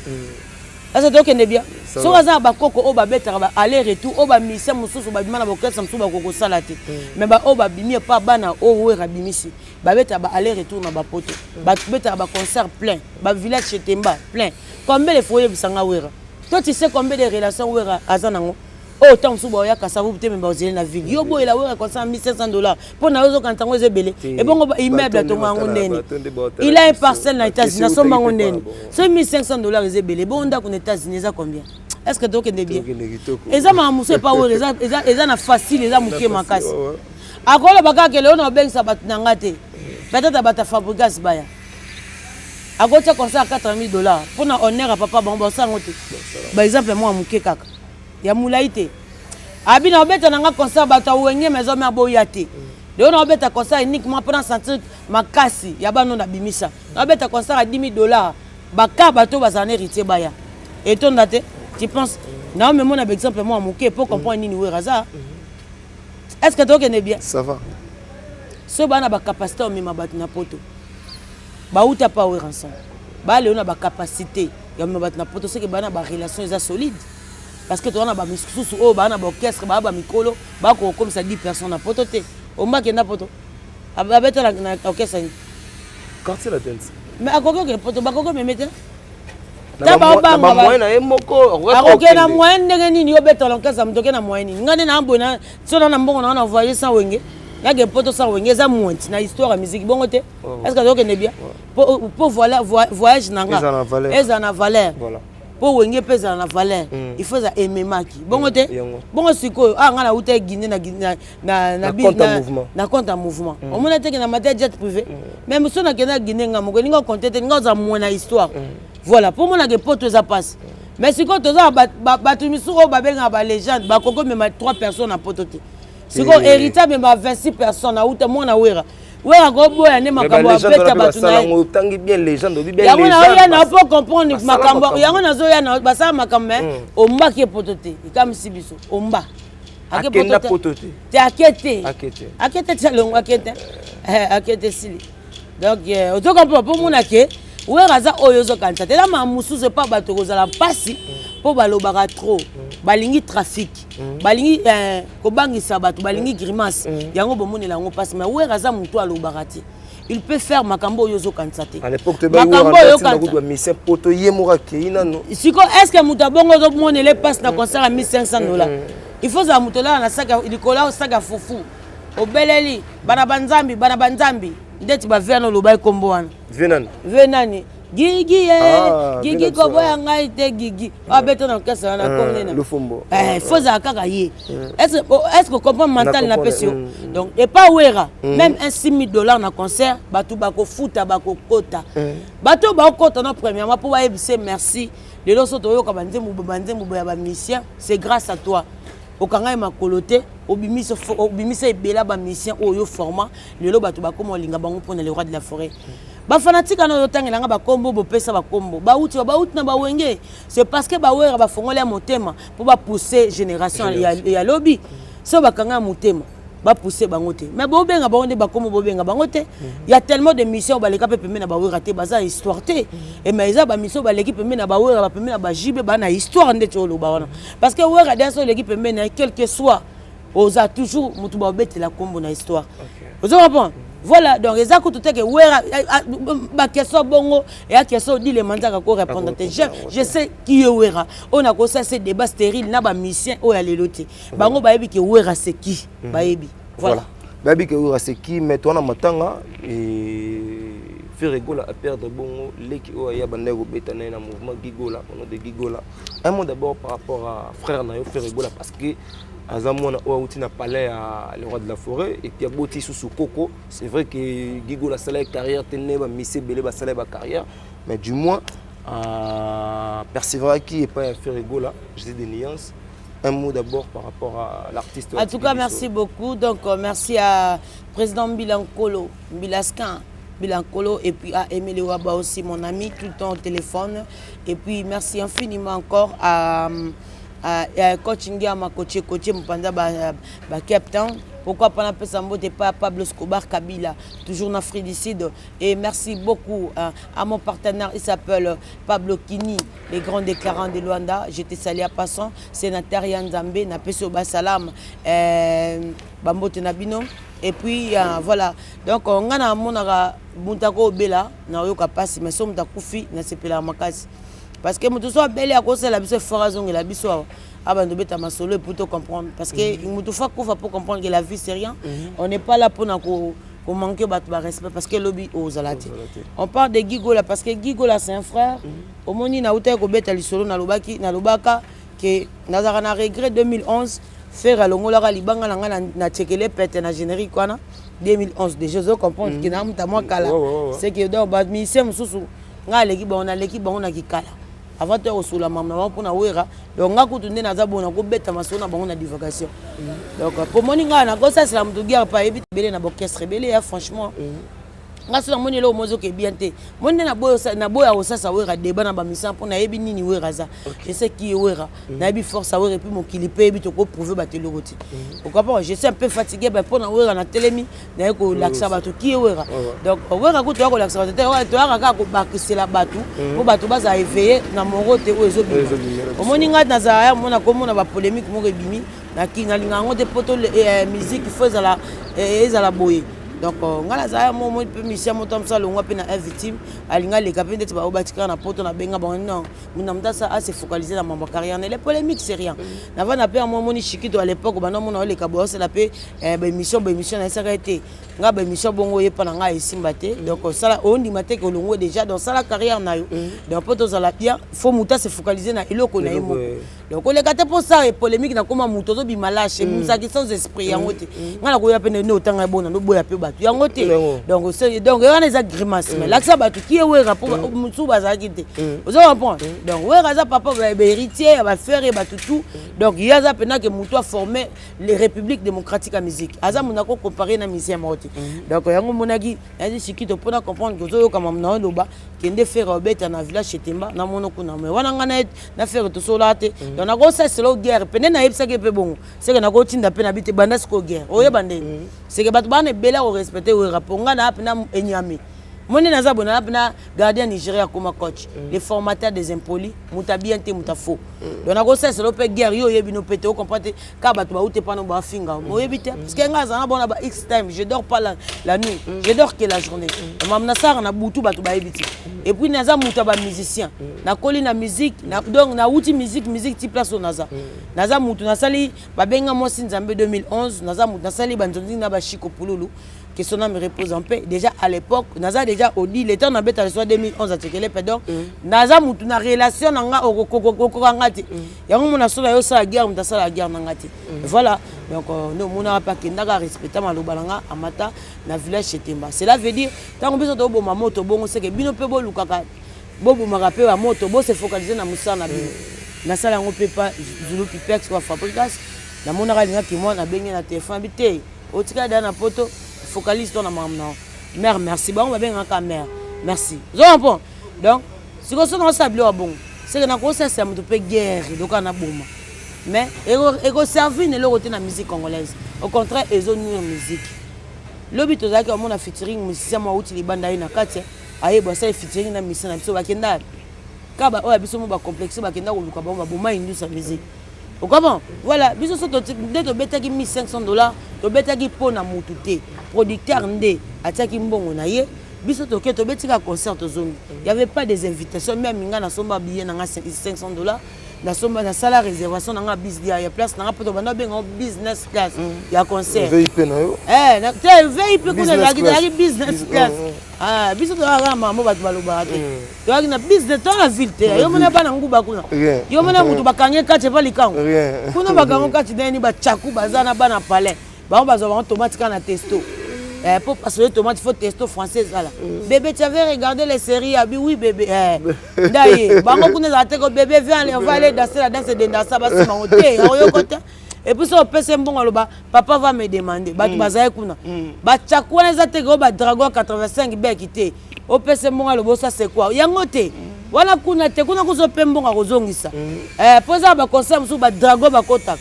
Ça donc est bien. So aza ba koko o ba betara ba aller retour o ba misa mususu ba bimana ba kokesa mususu ba koko salate. Mais ba o ba bimi pa bana o wera bimisi. Ba betara ba aller retour na ba poto. Ba betara ba concert plein. Ba village chez Temba plein. Combien de foyers bisanga wera. Toi tu sais combien de relations wera azanango. Autant sous boya kasa vous peut même ba ozeli na ville. Yo boy la wera concert $1500 pour na ozo kantango ezebele. Et bon immeuble to mango ndeni. Il a une parcelle na États-Unis na so mango ndeni. So $1500 ezebele. Bon ndako na États-Unis za combien? Est-ce que tu es bien? Et ça m'a moussé pas ouais, ça na facile, ça mouké makasi. Akola baka ke leona beng sa bat nangate. Peut-être bata fabrikas baya. Akocha comme ça $4000 pour na honneur à papa bon ça ngote. Par exemple moi mouké kaka. Ya moulaité. Abi na obeta nanga concert bata wenge maison mais boyate. Leona obeta concert uniquement pour sentir makasi ya bano na bimisa. Na obeta concert à $10,000 baka bato bazane héritier baya. Et ton date tu penses non mais mon exemple moi mouké pour comprendre ni wera ça. Est-ce que tu es bien? Ça va. Ce bana ba capacité au même battu na poto. Ba uta pas wera ensemble. Ba le on a ba capacité ya même battu na poto c'est que bana ba relation est solide. Parce que tu on a ba misusu o bana ba orchestre ba mikolo ba ko comme ça 10 personnes na poto te. O ma ke na poto. Aba beta na orchestre ni. Quand c'est la dance. Mais akoko ke poto ba koko me mete. Ba moyen na emoko. Akoke na moyen ndenge nini yo beta l'orchestre mtoke na moyen nini. Ngane na mbona so na mbongo na envoyer sans wenge. Ya ke poto sans wenge za mwenti na histoire ya musique bongo te. Est-ce que tu es bien? Pour voilà voyage nanga. Eza na valeur. Voilà. Pour wenge pesa na valeur. Il faut ça aimer maki. Bongo te. Bongo siko ngana uta Guinée na compte en mouvement. On mona te que na mata jet privé. Même so na kena Guinée ngamo ko ningo compter te ningo za mona histoire. Voilà, pour moi, les potes ça passe. Mais si quand tu as ba légende, ba koko même 3 personnes à pototé. Si quand héritier même 26 personnes à outa moi na wera. Wera go boya ne makambo abeta batuna. Tangi bien légende, bien légende. Yango na pas comprendre makambo. Yango na zo ya na ba sa makambo omba ki pototé. Comme si biso omba. Akenda pototé. Te akete. Akete tsalongo akete. Akete sili. Donc auto comprendre pour mon aké. Ouais, raza oyozo kanta. Te la mamusu c'est pas bato kozala pasi po balobaka trop. Balingi trafic. Balingi ko bangisa bato, balingi grimace. Yango bomonela ngo pasi mais ouais raza mutu alobaka te. Il peut faire makambo oyozo kanta te. À l'époque te ba yo kanta mission poto yemora ke inano. Siko est-ce que mutu bongo zo monele passe na concert à $1500? Il faut za mutu la na saga likola saga fufu. Obeleli bana banzambi. Ndeti ba verno loba kombo wana. Venani. Gigi Gigi ko boya ngai te Gigi. Abeto na kasa na komnena. Le fombo. Foza kaka ye. Est-ce que comprendre mental na pesio. Donc et pas wera. Même un $6,000 na concert, batu bako futa bako kota. Batu ba kota na premièrement pour ba ebise merci. Le loso to yo ka banzembu ya ba mission, c'est grâce à toi. Okanga makolote obimisa ebela ba mission oyo format lelo bato ba komo linga bango pona le roi de la forêt ba fanatique na yotangela nga ba kombo bo pesa ba kombo ba uti na ba wenge c'est parce que ba wera ba fongola motema pour ba pousser génération ya lobby so ba kanga motema ba pousser bango te mais bo benga bango ba komo bo benga bango te il y a tellement de missions ba leka pe pembe na ba wera te baza histoire te et mais ça ba mission ba l'équipe pembe na ba wera ba pembe na ba jibe ba na histoire ndete olo ba wana parce que wera dans l'équipe pembe na quel que soit oza toujours mutu ba bete la kombo na histoire vous comprenez. Voilà, donc les actes tout est que Wera, question bongo et à question dit les mandats à répondre. Je sais qui est Wera. On a commencé ces débats stériles, n'a pas mission ou à l'éloté. Bango baebi que Wera c'est qui, baebi. Voilà. Baebi que Wera c'est qui, mais toi on a matanga et faire rigoler à perdre bongo l'équipe où il y a bandego bétané dans mouvement Gigola, on a des Gigola. Un mot d'abord par rapport à frère Nayo faire rigoler parce que Azamona Ouaouti n'a pas l'air à le roi de la forêt et puis à Boti sous Coco. C'est vrai que Gigo la salaire carrière tenait Missé Belé la salaire carrière, mais du moins persévérer qui est pas faire rigolo là, j'ai des nuances. Un mot d'abord par rapport à l'artiste. En tout cas, merci beaucoup. Donc merci à président Bilankolo, Bilascan. Bilankolo et puis à Emile Waba aussi mon ami tout le temps au téléphone et puis merci infiniment encore à coaching à ma coach mpanda ba captain pourquoi pas n'appeler ça mbote pas Pablo Escobar Kabila toujours en Afrique du Sud et merci beaucoup à mon partenaire il s'appelle Pablo Kini les grands déclarants de Luanda j'étais salé à passant sénateur Yanzambe na peso ba salam bambote nabino et puis voilà donc on a monaka muntako bela na yoka passe mais somme ta kufi na sepela makasi. Parce que nous sommes belle à cause de la biso forazon et la biso abandonné beta masolo pour te comprendre parce que nous faut pour comprendre que la vie c'est rien on n'est pas là pour manquer de respect parce que lobby aux alati on parle de Gigola parce que Gigola c'est un frère au moni na uta ko beta lisolo na lobaka que nazara na regret 2011 faire longola ka libanga na tchekele pete na générique kwana 2011 déjà je comprends que na mta moi kala c'est que donc ba mission mususu nga l'équipe on a l'équipe on a qui kala avant de recevoir la maman pour na wera donc nga kutunde na zabo na ko beta masona bango na divagation donc pour moninga na gosa c'est la mtugia pa ebit belé na orchestre belé franchement nga sala moni lo mozo ke bien te moni na boya osasa wera débat na ba mission pour na ebi nini wera za je sais qui est wera na ebi force wera et puis mon kilipe ebi to ko prouver ba telo roti pourquoi pas je suis un peu fatigué ba pour na wera na telemi na ko laksa ba to qui est wera donc wera ko to ko laksa ba to ka ko bakisela batu pour batu baza éveiller na morote o ezo bi o moni nga na za ya mona ko mona ba polémique mo rebimi na kinga linga ngo de poto musique faut la boye. Donc ngala za mo pe mission mo tom sa longwa pe na victime alinga les capitaine de ba obatika na poto na benga bon non muna mtasa a se focaliser dans ma carrière les polémiques c'est rien na va na pe mo moni chikito à l'époque ba non mo na le kabo c'est la pe ba émission na s'arrêter nga ba émission bongo ye pa na nga esimba te donc ça on dit maté que longo déjà dans ça la carrière na yo donc poto za la bien faut muta se focaliser na iloko na yemo donc on les gâte pour ça et polémique na koma muto zo bimalache musaki sans esprit yango te nga na ko ya pe no tanga bona no boya pe yangote donc c'est donc on a des grimaces mais là ça ba tout qui est wera pour mutu bazaki te vous comprenez donc wera za papa ba héritier ba faire ba tout donc il y a ça pendant que mutu a formé les républiques démocratiques à musique aza munako comparer na musicien moti donc yango monaki yandi sikito pour comprendre que zo kama mna loba kende faire beta na village Chetemba na monoko na mais wana ngana na faire to solate donc na go ça c'est la guerre pendant na yebisa ke pe bon c'est que na go tinda pe na bite banda sko guerre oyebande c'est que batu bana bela au respecter au rapport nga na apna enyame moni na zabona apna gardien Nigeria comme coach les formateurs des impolis mutabien te mutafo donc na go ça c'est le guerre yo yebino pété au comprendre ka batu ba uté pano ba finga oyebite parce que nga za na bona ba x time je dors pas la nuit je dors que la journée mamna sar na butu batu ba yebiti et puis naza muta ba musicien na koli na musique na donc na outil musique ti place au naza mutu na sali ba benga mo Nzambe 2011 naza mutu na sali banzondi na ba Chiko Pululu que son âme repose en paix déjà à l'époque naza déjà au dit le temps na beta soit 2011 à Tchekele pardon naza mutu na relation nga okokangati yango mona sola yo sa guerre mta sala guerre ngati voilà donc nous mona pas que ndaga respecter malobalanga amata na village Chetemba cela veut dire tant que besoin de bo mamoto bongo c'est que bino pe bo lukaka bobo marape wa moto bo se focaliser na musana bino na sala ngo pe pas Zulu Pipex ou Fabricas na mona kalinga ki moi na bengi na téléphone bité otika dana poto focalise ton maman mère merci bon va bien encore mère merci bon donc si on s'en sable au bon c'est que na ko ça me peut guerre donc on a bomba mais ego servir ne le côté na musique congolaise au contraire ils ont une musique lobi tozaki on a featuring musicien moi outi libanda ina kati aye bo ça featuring na musicien na biso bakenda kaba oya biso mo ba complexe bakenda ko luka ba boma indu sa musique comment voilà biso so to betaki $1500 to betaki pona mutu te producteur nde atiaki mbongo na ye biso to ke to betika concert to zone il y avait pas des invitations même minga na somba billet na $500 na somba na sala réservation na business ya place na poto bana benga business class ya concert VIP na yo na te VIP kuna la business class biso to aga mamo batu baloba te to aga na business to na ville te yo mona bana nguba kuna yo mona mutu bakange kate pa likango kuna bakango kate deni ba chaku bazana bana palais ba bazo ba automatique na testo pour passer les tomates, il faut tester français là. Bébé, tu avais regardé les séries, oui bébé. D'ailleurs, bébé viens, on va aller danser la danse de danser, et puis ça on peut bon papa va me demander, bah tu vas kuna. Bah chakuna za te go ba Dragon 85 be quitté. Au PC bon le ça c'est quoi? Yangote. Voilà kuna te kuna ko zo pembon a kozongisa. Posa ba concert sous ba Dragon ba kota.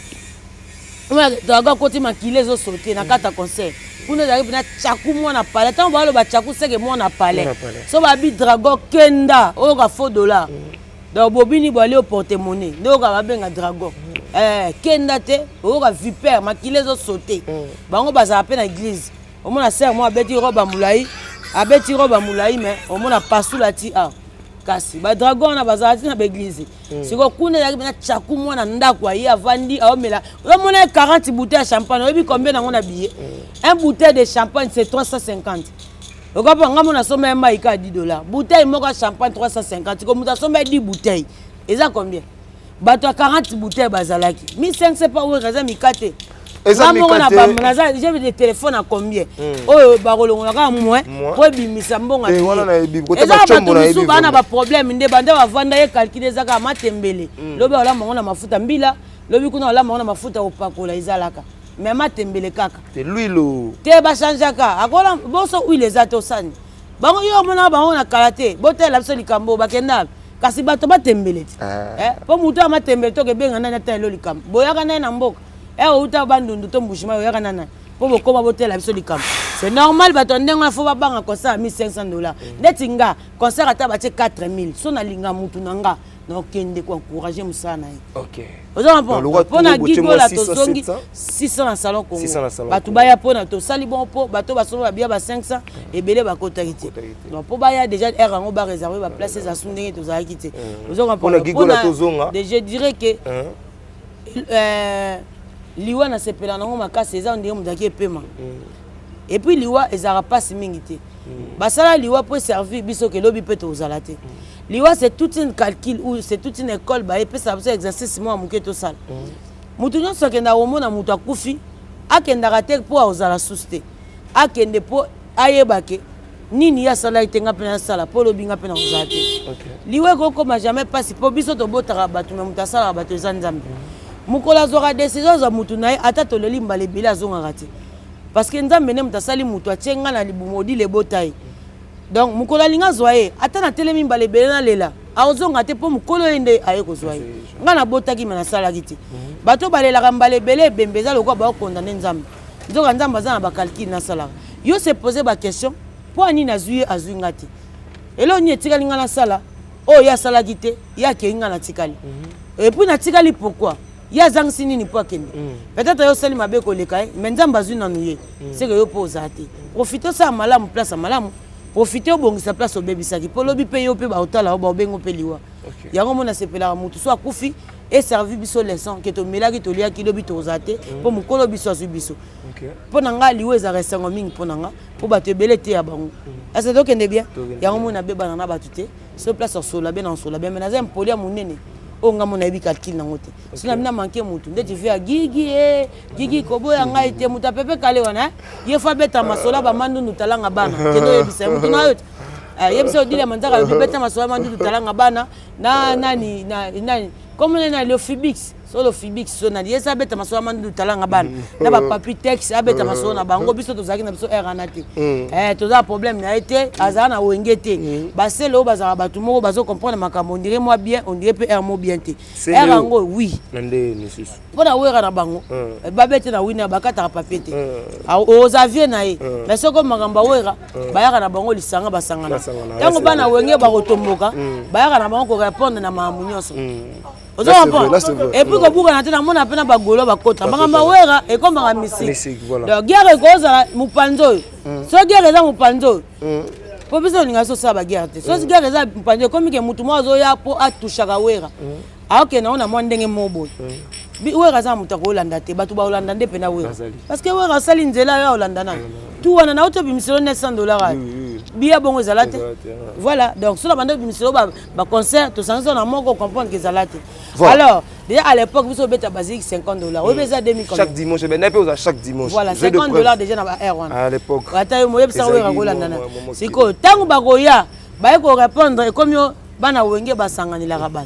Dragon côté makile zo sauter na kata concert. Kuna d'arrive na chaku mo na palais tant ba lo ba chaku c'est que mo na palais so ba bi Dragon kenda o ga faux $. Donc bobini bo aller au porte-monnaie ndo ga ba benga Dragon kenda te o ga vipère makile zo sauter bango baza pe na église o mo na sœur mo abeti roba mulai mais o mo na pasula ti kasi ba Dragon na bazati na l'église siko kuna d'arrive na chaku mo na ndako ayi avandi aomela o mo na 40 bouteilles de champagne obi combien na ngona billet un bouteille de champagne c'est 350. O ka pa ngamo na somba mba ika $10. Bouteille moko champagne 350 ko muta somba 10 bouteilles. Eza combien? Bato 40 bouteilles bazalaki. 1500 c'est pas où raison mikate. Eza mikate. J'ai vu des téléphones à combien? Oh bakolonga ka moins pour bimisa mbonga. Et voilà na bibi ko ta chombo chombo na bibi. Bana ba problème nde banda ba vanda ye calculer zaka matembele. Lobi ola mona mafuta mbila, lobi kuna ola mona mafuta opakola izalaka. Mais matembele kaka c'est l'huile te ba chanjaka akola boso huile zato sani bango yo mona bango na kalate botela biso likambo bakenda kasi bato batembele po mutu amatembele to ke benga nana ta lo likambo boyaka nana na mboka uta bandundu to mbushima yoyaka nana po bokoma botela biso likambo c'est normal bato ndengo na fo ba banga concert $1500 ndeti nga concert ata ba 4000 so na linga mutu nanga donc kende ko encourager musana OK pona gigo la tozongi 600 na salon Congo batu baya pona to sali bon po bato baso ba bia ba 500 ebele ba kota kiti donc po baya déjà rango ba réserver ba place za sundenge to za kiti pona gigo la tozonga je dirais que liwa na sepela nango makasi eza ndenge mudaki epema et puis liwa ezara pas mingi te basala liwa pour servir biso ke lobi peut ozala te liwa c'est toute une calcul ou c'est toute une école ba epesa ça exercice moi muke to sala mutu nyonso kenda omona mutu akufi akendaka te po ozala suste akende po ayebake nini ya sala itenga pe na sala po lobi nga pe na ozala te liwa kokoma jamais pasi po biso tobotaka bato me mutu asala bato eza nzambe mukola azwaka décision za mutu na ye ata toleli mbala ebele azongaka te parce que nzambe ne mutu asali mutu atie nga na libumodi lebota ye donc mukolo alinga zwa ye ata na telemi mbala ebele na lela aozonga te mpo mukolo ye nde aye kozwa ye nga nabotaki me nasalaki te bato balelaka mbala ebele ebembe eza lokola baokondane nzambe nzoka nzambe aza na bakalkile nasalaka yo se pose baquestion mpo anini azwi ye azwi nga te elo nini etikali nga nasala oyo ye asalaki te ye akei nga natikali epuis natikali pourquoi ye azangisi nini mpo akende peut-être yo osali mabe koleka ye mais nzambe azwi nanu ye seke yo mpo ozala te profite osala malamu place ya malamu profite obongisa place obebisaki mpo lobi mpe yo mpe baotala o baobengo mpe liwa yango mona sepelaka mutu so akufi eservi biso leson ke tomelaki toliaki lobi tozala te mpo mokolo biso azwi biso mpo na nga liwa ezalaka esango mingi mpo na nga mpo bato ebele te ya bango ase tokende bien yango mona bebana na bato te so place osola be na osola be me naza mpoli ya monene oyo nga mona yebi calcule nango te sina mina manke mutu nde tife ya gigi koboya ngai te mutu apepe kale wana ye fa beta masola bamandundu talanga bana kendo yebisa mutu na yo te yebisa odile manzaka beta masola mandundu talanga bana na nani comme na Leofibix solo Fibix sona yesa beta maso mandu talanga bana na ba papi texte abeta maso na bango biso tozaki na biso eranati toza problème na été azana na wengete ba selo bazara batu moko bazo comprendre makambo on dirait moi bien on dirait peu air mo bien te erango oui nande nesusu pona wera na bango ba beta na wina bakata papier te aux avions na ye mais soko makambo wera ba yaka na bango lisanga basangana tango bana wenge ba kotomboka ba yaka na bango ko répondre na mamunyoso. Et puis quand vous avez un peu de bagolo, et comme un mystique. Donc, guerre est cause à Mupanzo. So guerre est à Mupanzo. Pour que vous ayez ça, guerre. So guerre est à Mupanzo, comme que Mutumo Zoya pour à Tushagawera. Ah, ok, non, on a moins de mobo. Wera za mutako Hollanda te, batu ba Hollanda nde pena wera. Parce que wera sali nzela ya Hollanda na. Tout wana na auto bimiselo $900. Bia bongo zalate. Voilà, donc sur la bande bimiselo ba concert, to sanzo na moko comprendre que zalate. Alors, déjà à l'époque, vous avez bêta basique $50. Oui, mais ça 2000 chaque dimanche, ben n'a pas chaque dimanche. Voilà, $50 déjà na R1. À l'époque. Ata yo moyeb sa wera Hollanda na. Siko tango bagoya, ba ko répondre comme yo bana wenge basangani la rabal.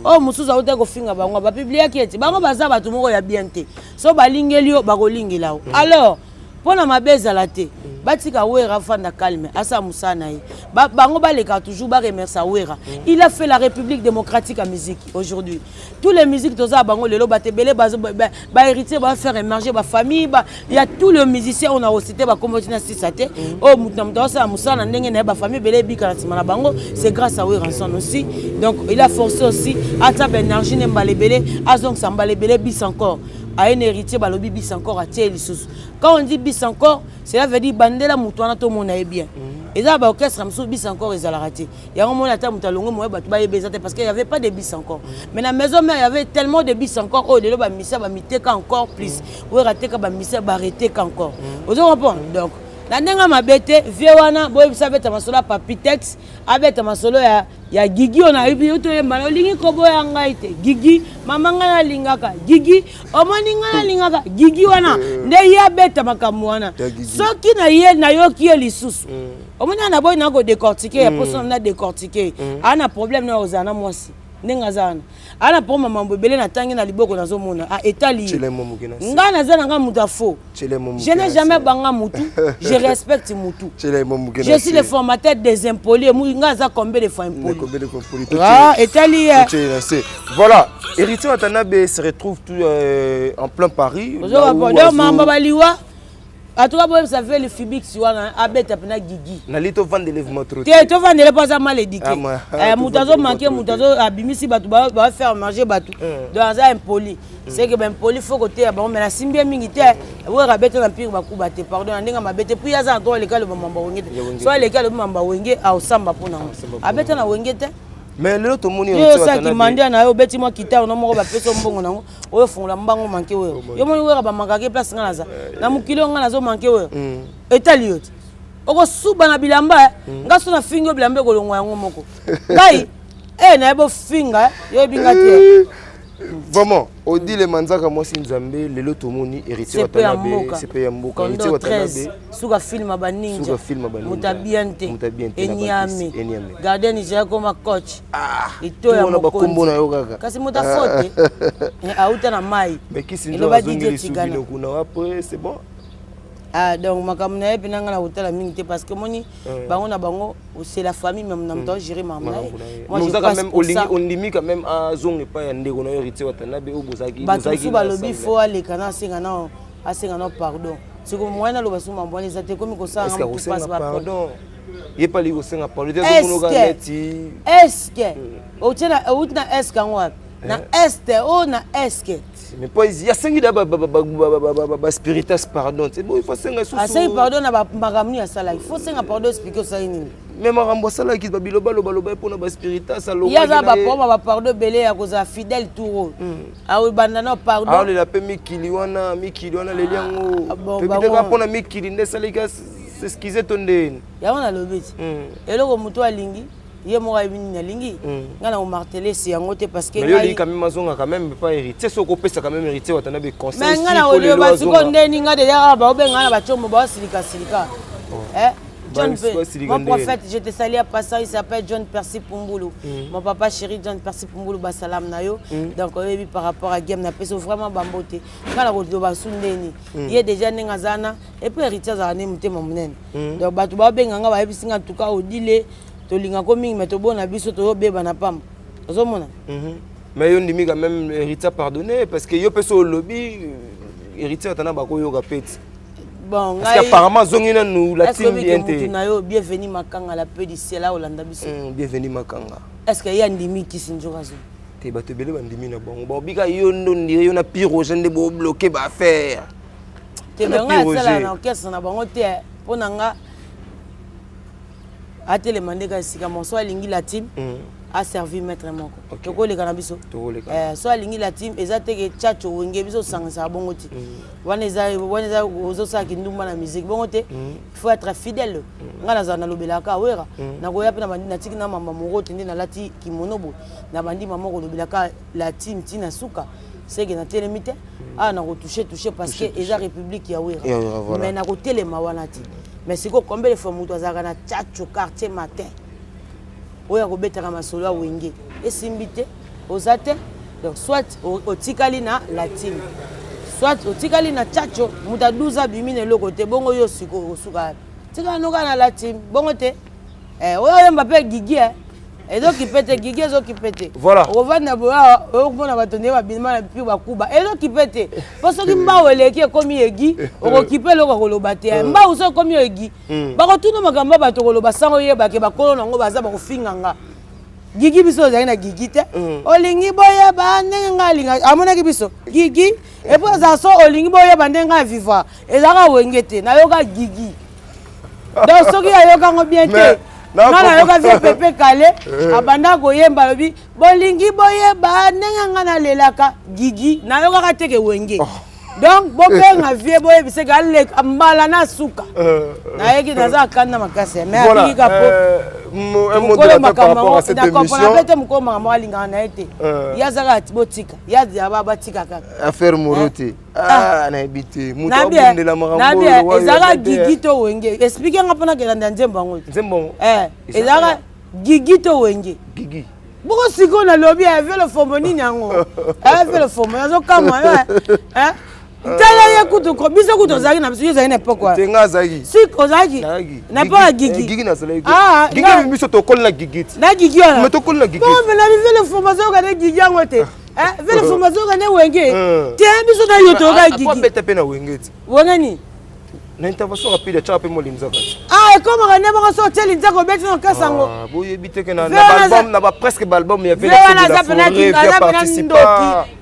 Oh musuza uta ko finga bango ba publier ki eti bango baza batu moko ya bien te so balingeli yo bakolingela o alors pona mabeza la te batika wera fanda calme asa musana yi bango baleka toujours ba remercier wera il a fait la République démocratique en musique aujourd'hui tous les musiques toza bango lelo batebele ba héritier ba faire émerger ba famille il y a tous les musiciens on a recité ba commotina sisate oh mutamta sa musana ndenge na ba famille belé bika na simana bango c'est grâce à wera son aussi donc il a forcé aussi à ta énergie nembalebele azong sambalebele bis encore à un héritier balobi bis encore à tiel sous quand on dit bis encore cela veut dire bandela mutuana to mona est bien et là ba orchestre amso bis encore ils allaient rater il y a un moment ata mutalongo moye batu ba yebezate parce qu'il y avait pas de bis encore mais la maison mère il y avait tellement de bis encore oh lelo ba misa ba miteka encore plus ou rater ka ba misa ba arrêter encore vous comprenez donc la ndenga mabete vie wana boye bisa beta masolo papitex abeta masolo ya Gigi on a eu to yemba lingi ko boya ngaite Gigi mama ngana lingaka Gigi omani ngana lingaka Gigi wana nde ya beta makamwana soki na ye na yoki lisusu omani na boy na ko décortiquer ya poso na décortiquer ana problème na ozana mwasi ndenga zana ana pour maman bébé na tangi na liboko na zomona a etali nga na zana nga muta faux je n'ai jamais banga mutu je respecte mutu je suis le formateur des impolis nga za combien de fois impoli ah etali voilà héritier Watanabe se retrouve tout en plein Paris donc mama baliwa à toi boy ça fait le Fibix wana abeta pena Gigi na lito vendre lèvement trop te vendre le pas mal édiqué mutazo manquer mutazo abimisi batu ba faire manger batu dans un impoli c'est que ben impoli faut côté ya bon mais la simbia mingi te wo rabeta na pire bakuba te pardon ndinga mabete puis ya za to le kale mamba wenge soit le kale mamba wenge au samba pona abeta na wenge te mais le to moni on ça qui mande na yo beti moi kita no moko ba peso mbongo nango oyo fungola mbango manke wewe yo moni wera ba makake place ngana za na mukilo ngana zo manke wewe etali yote oko suba na bilamba ngaso na fingo bilamba ko longwa yango moko ngai na ebo finga yo binga te vraiment on dit les manzaka moi si nzambe lelo to moni héritier Watanabe c'est pas mboka héritier Watanabe suka film baninja mutabiante enyame gardenija comme coach ito ya makombo na yo kaka kasi mutafote auta na mai mais kisi ndo bazongeli subino kuna après c'est bon ah donc makamna epi nanga na hôtel mingi te parce que moni bango na bango c'est la famille même na mto gérer maman moi je quand même on limite quand même à zone pas ya ndeko na héritier Watanabe obozaki bozaki balobi faut aller kana singa na pardon c'est comme moi na lo basu mambona ezate comme ko ça on passe pardon il pas li ko senga pardon est-ce que o tena est-ce quand na est o na est mais pas il y a 5 ba spiritas pardon c'est bon il faut senga sous assez pardon na ba makamni ya sala il faut senga pardon expliquer ça nini mais makambo sala ki ba biloba pour na ba spiritas alo ya za ba pardon belé ya koza fidèle touro a bandana pardon a la pe mikili wana le liango peut-être ka pona mikili ndesalika c'est ce qu'ils étonnent ya wana lobeti eloko muto alingi ye mo ayibini na lingi ngana o marteler c'est yango te parce que mais quand même mazonga quand même pas héritier so ko pesa quand même héritier Watanabe conseil mais ngana o le basiko ndeni nga de ya ba obenga na ba chombo ba silika Mon prophète, je te salue à passant, il s'appelle John Percy Pumboulou. Mon papa chéri John Percy Pumboulou, Basalam Nayo. Donc, par rapport à Game, on a vraiment bamboté. Quand la route de Basundeni, il y a déjà Nengazana, et puis héritier à Némouté Monen. Donc, Batouba Benganga va ébisser en tout cas au dîner, Tolinga Coming, mais au bon abisso, au bébé Banapam. Mais on dit quand même héritier pardonné, parce que yo peut au lobby, héritier à Tanabako Yoga Pet. Bon, parce qu'apparemment, Zongina nous la team bien. Bienvenue Makanga, la peu d'ici là, Olanda Bissou. Bienvenue Makanga. Est-ce qu'il y a un demi qui s'est joué? Tu vas te bêler, bandimi na bon. Bon, biga yon a pyrogène de bloquer ba faire. Tu es bien là na orchestre na bango te ponanga a te demander ka sika mon soit lingi la team a servi maître moko. Toko le cannabis. Soit lingi la team ezate ke chacho wenge biso sangisa bongo ti. Waneza ozo sa kindumba na musique bongo te. Il faut être fidèle. Ngala za na lobelaka wera. Na koya pe na bandi na tiki na mama moko tende na lati kimonobo. Na bandi mama ko lobelaka la team tina suka. C'est que na telemite a na ko toucher parce que eza république ya wera. Mais na ko telema wana ti. Mais c'est quoi combien de fois muto azaka na chacho quartier matin. Oya ko betaka masolo ya wenge. Esimbite ozate donc soit otikali na la team. Soit otikali na chacho muta 12 bimine loko te bongo yo siko osuka. Tika noka na la team bongo te. Oya Mbappé Gigi et donc il pète Gigi zo qui pète. Voilà. On va na boya o bona batonde ba bima puis ba kuba. Et donc il pète. Parce que mba oleki comme Egi, o occupé loko koloba te. Mba uso comme Egi. Ba ko tuna magamba ba to koloba sango yeba ke ba kolona ngo baza ba ko finganga. Gigi biso za na Gigi te. Olingi boya ba ndenga linga. Amona ki biso. Gigi et puis ça so olingi boya ba ndenga viva. Et za ka wengete na yoka Gigi. Donc soki ayoka ngo bien te. Nana yoka vie pepe kale abanda koyemba lobi bolingi boyeba nenga na lelaka Gigi na yoka ka teke wenge. Donc bobenga vie boyebise ka le mbala na suka. Na yeki naza kanda makase mais akiki kapo. Un mot de par rapport à cette émission. On a fait mon maman linga na été. Yazaka tibotika, yaza baba tika kaka. Affaire Moroté. Ah na habité. Muta bonde la marambo. Na ezaka Gigi to wenge. Expliquer ngapona ke na nzembo ngo. Nzembo. Ezaka Gigi to wenge. Gigi. Boko siko na lobby avec le fomboni nyango. Avec le fomboni azo kama hein. Tala ya kutu ko biso kutu zaki na biso zaki na poko. Tenga zaki. Si kozaki. Na pas Gigi. Gigi na sala. Ah, Gigi biso to kol na Gigi. Na Gigi ona. Mais to kol na Gigi. Bon, mais la vie le formation ka na Gigi ngote. Vele formation ka na wenge. Tiens biso na yoto ka Gigi. Apa beta pe na wenge. Wongani. Na intervention rapide cha pe mo limzaka. Ah, comme on ne va sortir l'inzako beti no kasango. Ah, boye biteke na album na ba presque album ya vele la forêt via participer.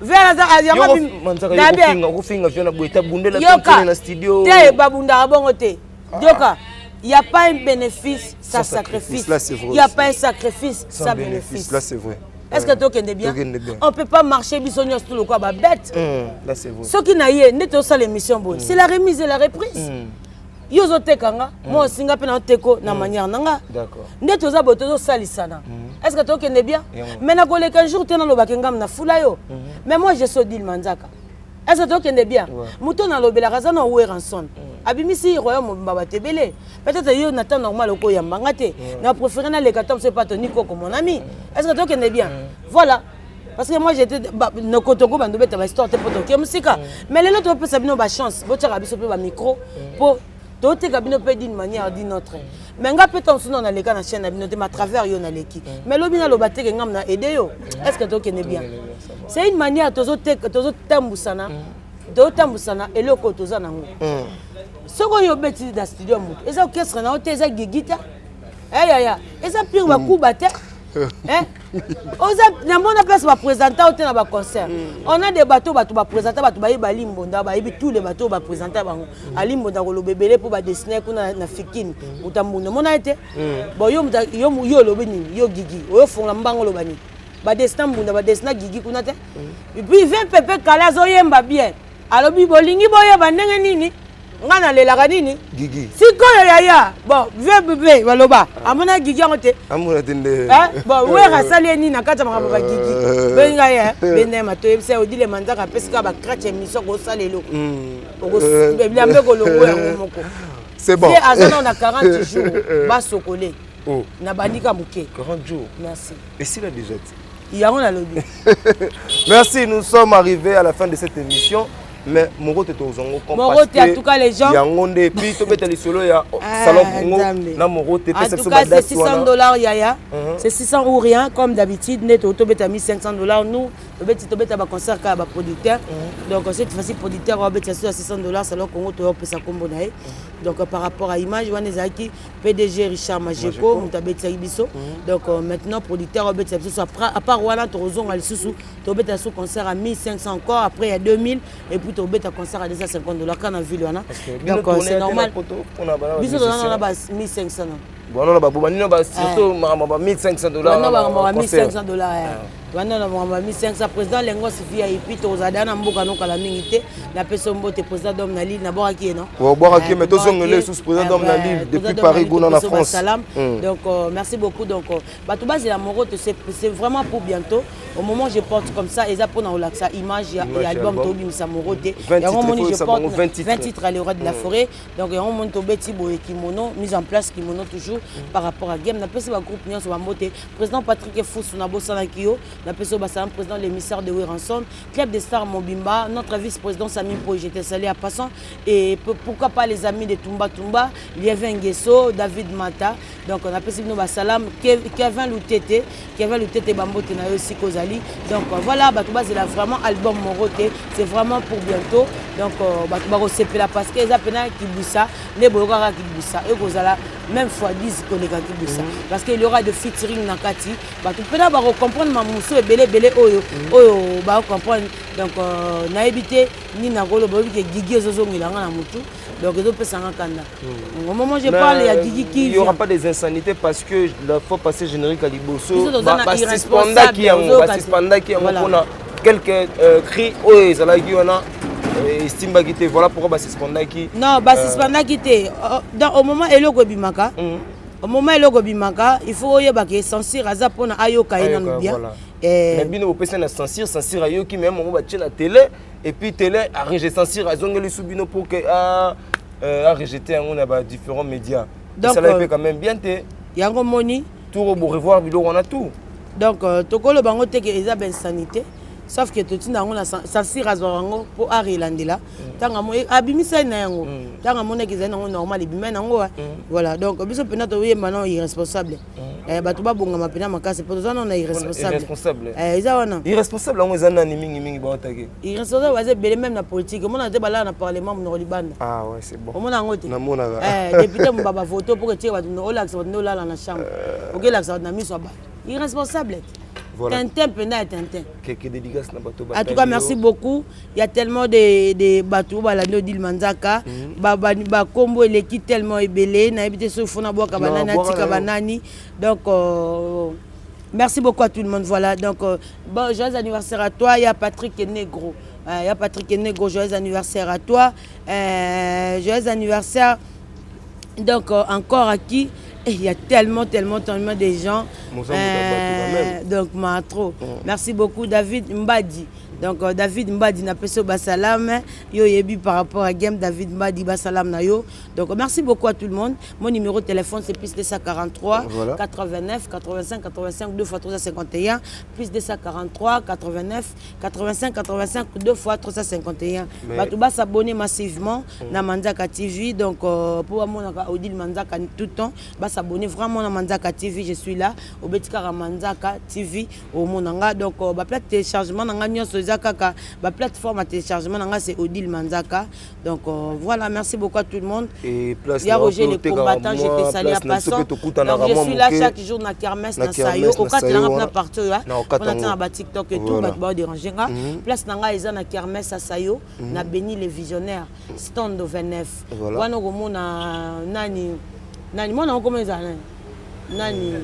Vera za ayama bi manzaka yo finga via na boita bundela tokene na studio. Te babunda bongo te. Yoka. Il n'y a pas un bénéfice sans sacrifice. Il n'y a pas un sacrifice sans bénéfice. Là c'est vrai. Est-ce que tu es bien? On ne peut pas marcher bisognos tout le quoi bête. Là c'est vrai. Ce qui n'a eu, n'est ça l'émission bonne. C'est la remise et la reprise. Yozo tekanga, moi singa pe na teko na manière nanga. D'accord. Neto za botozo salisana. Est-ce que tu es bien? Mais na kole kan jour tena lo bakengam na fula yo. Mais moi je so dil manzaka. Est-ce que tu es bien? Mouton na lobela kazana oué ranson. Abimisi royaume mbaba tebele. Peut-être yo na temps normal ko yambanga te. Na préféré na le 14 c'est pas Tony Koko mon ami. Est-ce que tu es bien? Voilà. Parce que moi j'étais no kotoko bando beta ba histoire te poto ke musika. Mais les autres peut sabino ba chance. Bo tshaka biso pe ba micro pour tout cabine peut d'une manière d'une autre. Mais nga peut on sono na leka na chaîne abino te ma travers yo na leki. Mais lobina lo bateke ngam na aider yo. Est-ce que tu es bien? C'est une manière tozo tambusana. Do tambusana eloko toza nango. Soko yo beti da studio mutu. Eza orchestre na hotel eza gigita. Ya. Eza pire ba kuba te. Oza na mona place ba présenter hotel na ba concert. On a des bateaux ba présenter ba ba limbonda ba ibi tous les bateaux ba présenter bango. Ali mbonda ko lo bebele pour ba dessiner kuna na fikini. Utambunda mona été. Bon yo lo beni yo gigi. Oyo fonga mbango lo bani. Ba dessiner mbunda ba dessiner gigi kuna te. Et puis 20 pepe kala zo yemba bien. Alors bi bolingi boye ba ndenge nini? Ngana lelaka nini? Gigi. Sikoyo yaya. Bon, vieux bébé baloba. Amona Gigi ngote. Amona tende. Bon, wera sali ni na kata makaba Gigi. Benga ya, bende mato yebse odile manzaka pesika ba crache mission ko salelo. Oko bilambe ko longo ya moko. C'est bon. Azana on a 40 jours. Bas sokolé. Oh. Na bandika muke. 40 jours. Merci. Et s'il a déjà dit. Il y a un lobby. Merci, nous sommes arrivés à la fin de cette émission. Mais Moro te tozongo comme Moro te en tout cas les gens. Il y a un monde et puis tu peux te les solo ya salon Congo. Na Moro te en tout cas c'est $600 yaya. C'est 600 ou rien comme d'habitude net auto beta $1500. Nous le beta ba concert ka ba producteur. Donc cette fois-ci producteur va beta $600 salon Congo to pesa kombo na. Donc par rapport à image on est aki PDG Richard Majeko mutabeta biso. Donc maintenant producteur va beta biso à part wana to rozonga lisusu to beta so concert à 1500 encore après il y a 2000 et puis tu as concert à $250 quand on a vu. Donc c'est normal. Bisous on a 1500. Bon, on a surtout $1500. On a $1500. On a 1500 président Lengo Sifia et puis tu as dans mboka no kala mingité la personne mbote président d'homme na Lille na boraki non. Boraki mais tous sont les sous président d'homme na Lille depuis Paris Gounan en France. Donc merci beaucoup donc Batouba c'est la Moro c'est vraiment pour bientôt au moment où je porte comme ça et ça pour dans ça image et album to bimisa Moro te et au moment où je porte 20 titres à l'Euro de la forêt donc et on monte au beti boye kimono mise en place kimono toujours par rapport à game na pesi ba groupe nyonso ba mbote président Patrick Foussou na bossa na kio na peso basalam président l'émissaire de Wiranson club des stars Mobimba notre vice-président Sami Po j'étais salé à passant et pourquoi pas les amis de Tumba Lievin Nguesso David Mata donc on a pesi no basalam Kevin Lutete Bambote na aussi Kozali donc voilà Batouba c'est vraiment album Moroté c'est vraiment pour bientôt donc Batouba resepela parce que eza pena Kibusa ne boyokaka Kibusa et kozala même fois 10 koleka Kibusa parce qu'il y aura de featuring nakati Batouba ba comprendre mamuso ebele oyo ba comprendre donc na éviter ni na golo ba que Gigi ezozongilanga na mutu donc ils ont fait kanda au moment où je parle il y a Gigi qui il y aura pas des insanités parce que il faut passer générique à Liboso qui on a quelques cris ezalaki wana estimba kite voilà pourquoi basispandaki non basispandaki te au moment eloko bimaka au moment eloko bimaka il faut oyeba que censure aza pona ayoka ina bien mais bino opesa na censure ayoki même on va tcher la télé et puis télé a rejeté censure azongeli subino pour que a rejeté on a différents médias donc ça l'a fait quand même bien te yango moni tout au revoir bilo on a tout donc tokolo bango te que eza ben sanité sauf que tout na ngona censure azorango pour arilandela tanga mo abimisa na yango tanga mo nek ezana ngo normal bimena nango voilà donc biso pena to yema non irresponsable batu ba bonga mapena makase pour ça non irresponsable eza wana irresponsable ngo ezana ni mingi ba otake irresponsable waze bele même na politique mo na te bala na parlement mo libanda ah ouais c'est bon mo na ngote na mona député mo baba voto pour que tu batu no relax no la na chambre OK la ça na miso ba irresponsable. Voilà. Tintin, Tintin. En tout cas, merci beaucoup. Il y a tellement de bateaux, balado d'Il Manzaka, Combo et l'équipe tellement ébélé. Donc, merci beaucoup à tout le monde. Voilà. Donc, bon, joyeux anniversaire à toi. Il y a Patrick Negro. Joyeux anniversaire à toi. Joyeux anniversaire. Donc, encore à qui? Il y a tellement de gens. Donc, trop. Merci beaucoup, David Mbadi. Donc, David Mbadi n'a pas basalam. Yo yebi par rapport à game David Mbadi basalam na yo. Donc, merci beaucoup à tout le monde. Mon numéro de téléphone c'est plus 243 89 85 85 2 x 351 plus 243 89 85 85 2 x 351. Batouba s'abonner massivement na Manzaka TV. Donc, pour mon Odile Manzaka tout le temps, s'abonner vraiment na Manzaka TV. Je suis là au Betikara Manzaka TV au Monanga. Donc, la plateforme téléchargement la plateforme à téléchargement c'est Odile Manzaka. Donc voilà, merci beaucoup à tout le monde. Et place il y a Roger les combattants, j'étais salé à passant. Donc je suis là chaque jour na kermesse na sayo au cas na partout là. On attend na TikTok et tout, ba déranger nga. Place nanga eza na kermesse à sayo na béni les visionnaires stand 29. Wana komona nani mona comment ça nani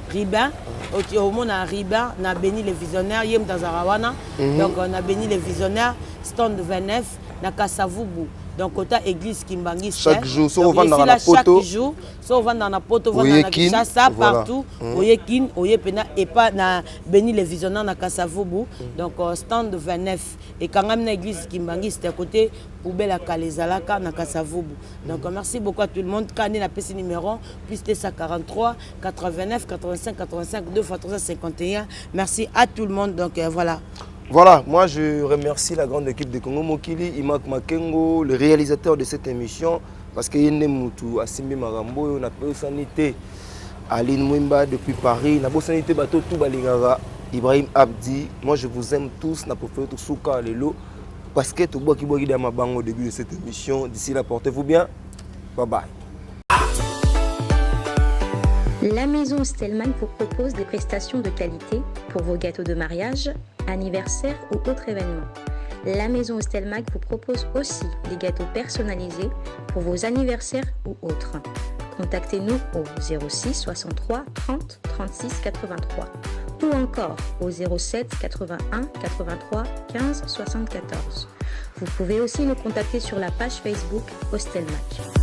Ribin, on a Ribin, on a béni les visionnaires, Yem Tazarawana, donc on a béni les visionnaires, stand 29, na Kasavubu, Donc, côté église Kimbangi, chaque jour, si on va dans la poto, chaque jour, si on va dans la poto, on va dans la Kinshasa, partout, Oyekin, Oyepena, et pas na Béni les visionnants na Kasavubu. Donc, stand 29. Et quand même, l'église Kimbangi, c'était à côté, poubelle à Kalezalaka, na Kasavubu. Donc, merci beaucoup à tout le monde. Quand on a PC numéro, plus de 43, 89, 85, 85, 2 fois 351. Merci à tout le monde. Donc, voilà. Voilà, moi je remercie la grande équipe de Congo Mokili, Imak Makengo, le réalisateur de cette émission, parce qu'il y a des gens Asimbi Marambo, on a peu sanité, Aline Mwimba depuis Paris, on a peu sanité, Bato Toubalingara, Ibrahim Abdi. Moi je vous aime tous, on a peu fait tout souka lelo, parce que tout le monde qui boit dans ma banque au début de cette émission. D'ici là, portez-vous bien, bye bye. La maison Stelman vous propose des prestations de qualité pour vos gâteaux de mariage, anniversaire ou autres événements. La maison Stelman vous propose aussi des gâteaux personnalisés pour vos anniversaires ou autres. Contactez-nous au 06 63 30 36 83 ou encore au 07 81 83 15 74. Vous pouvez aussi nous contacter sur la page Facebook Hostelmac.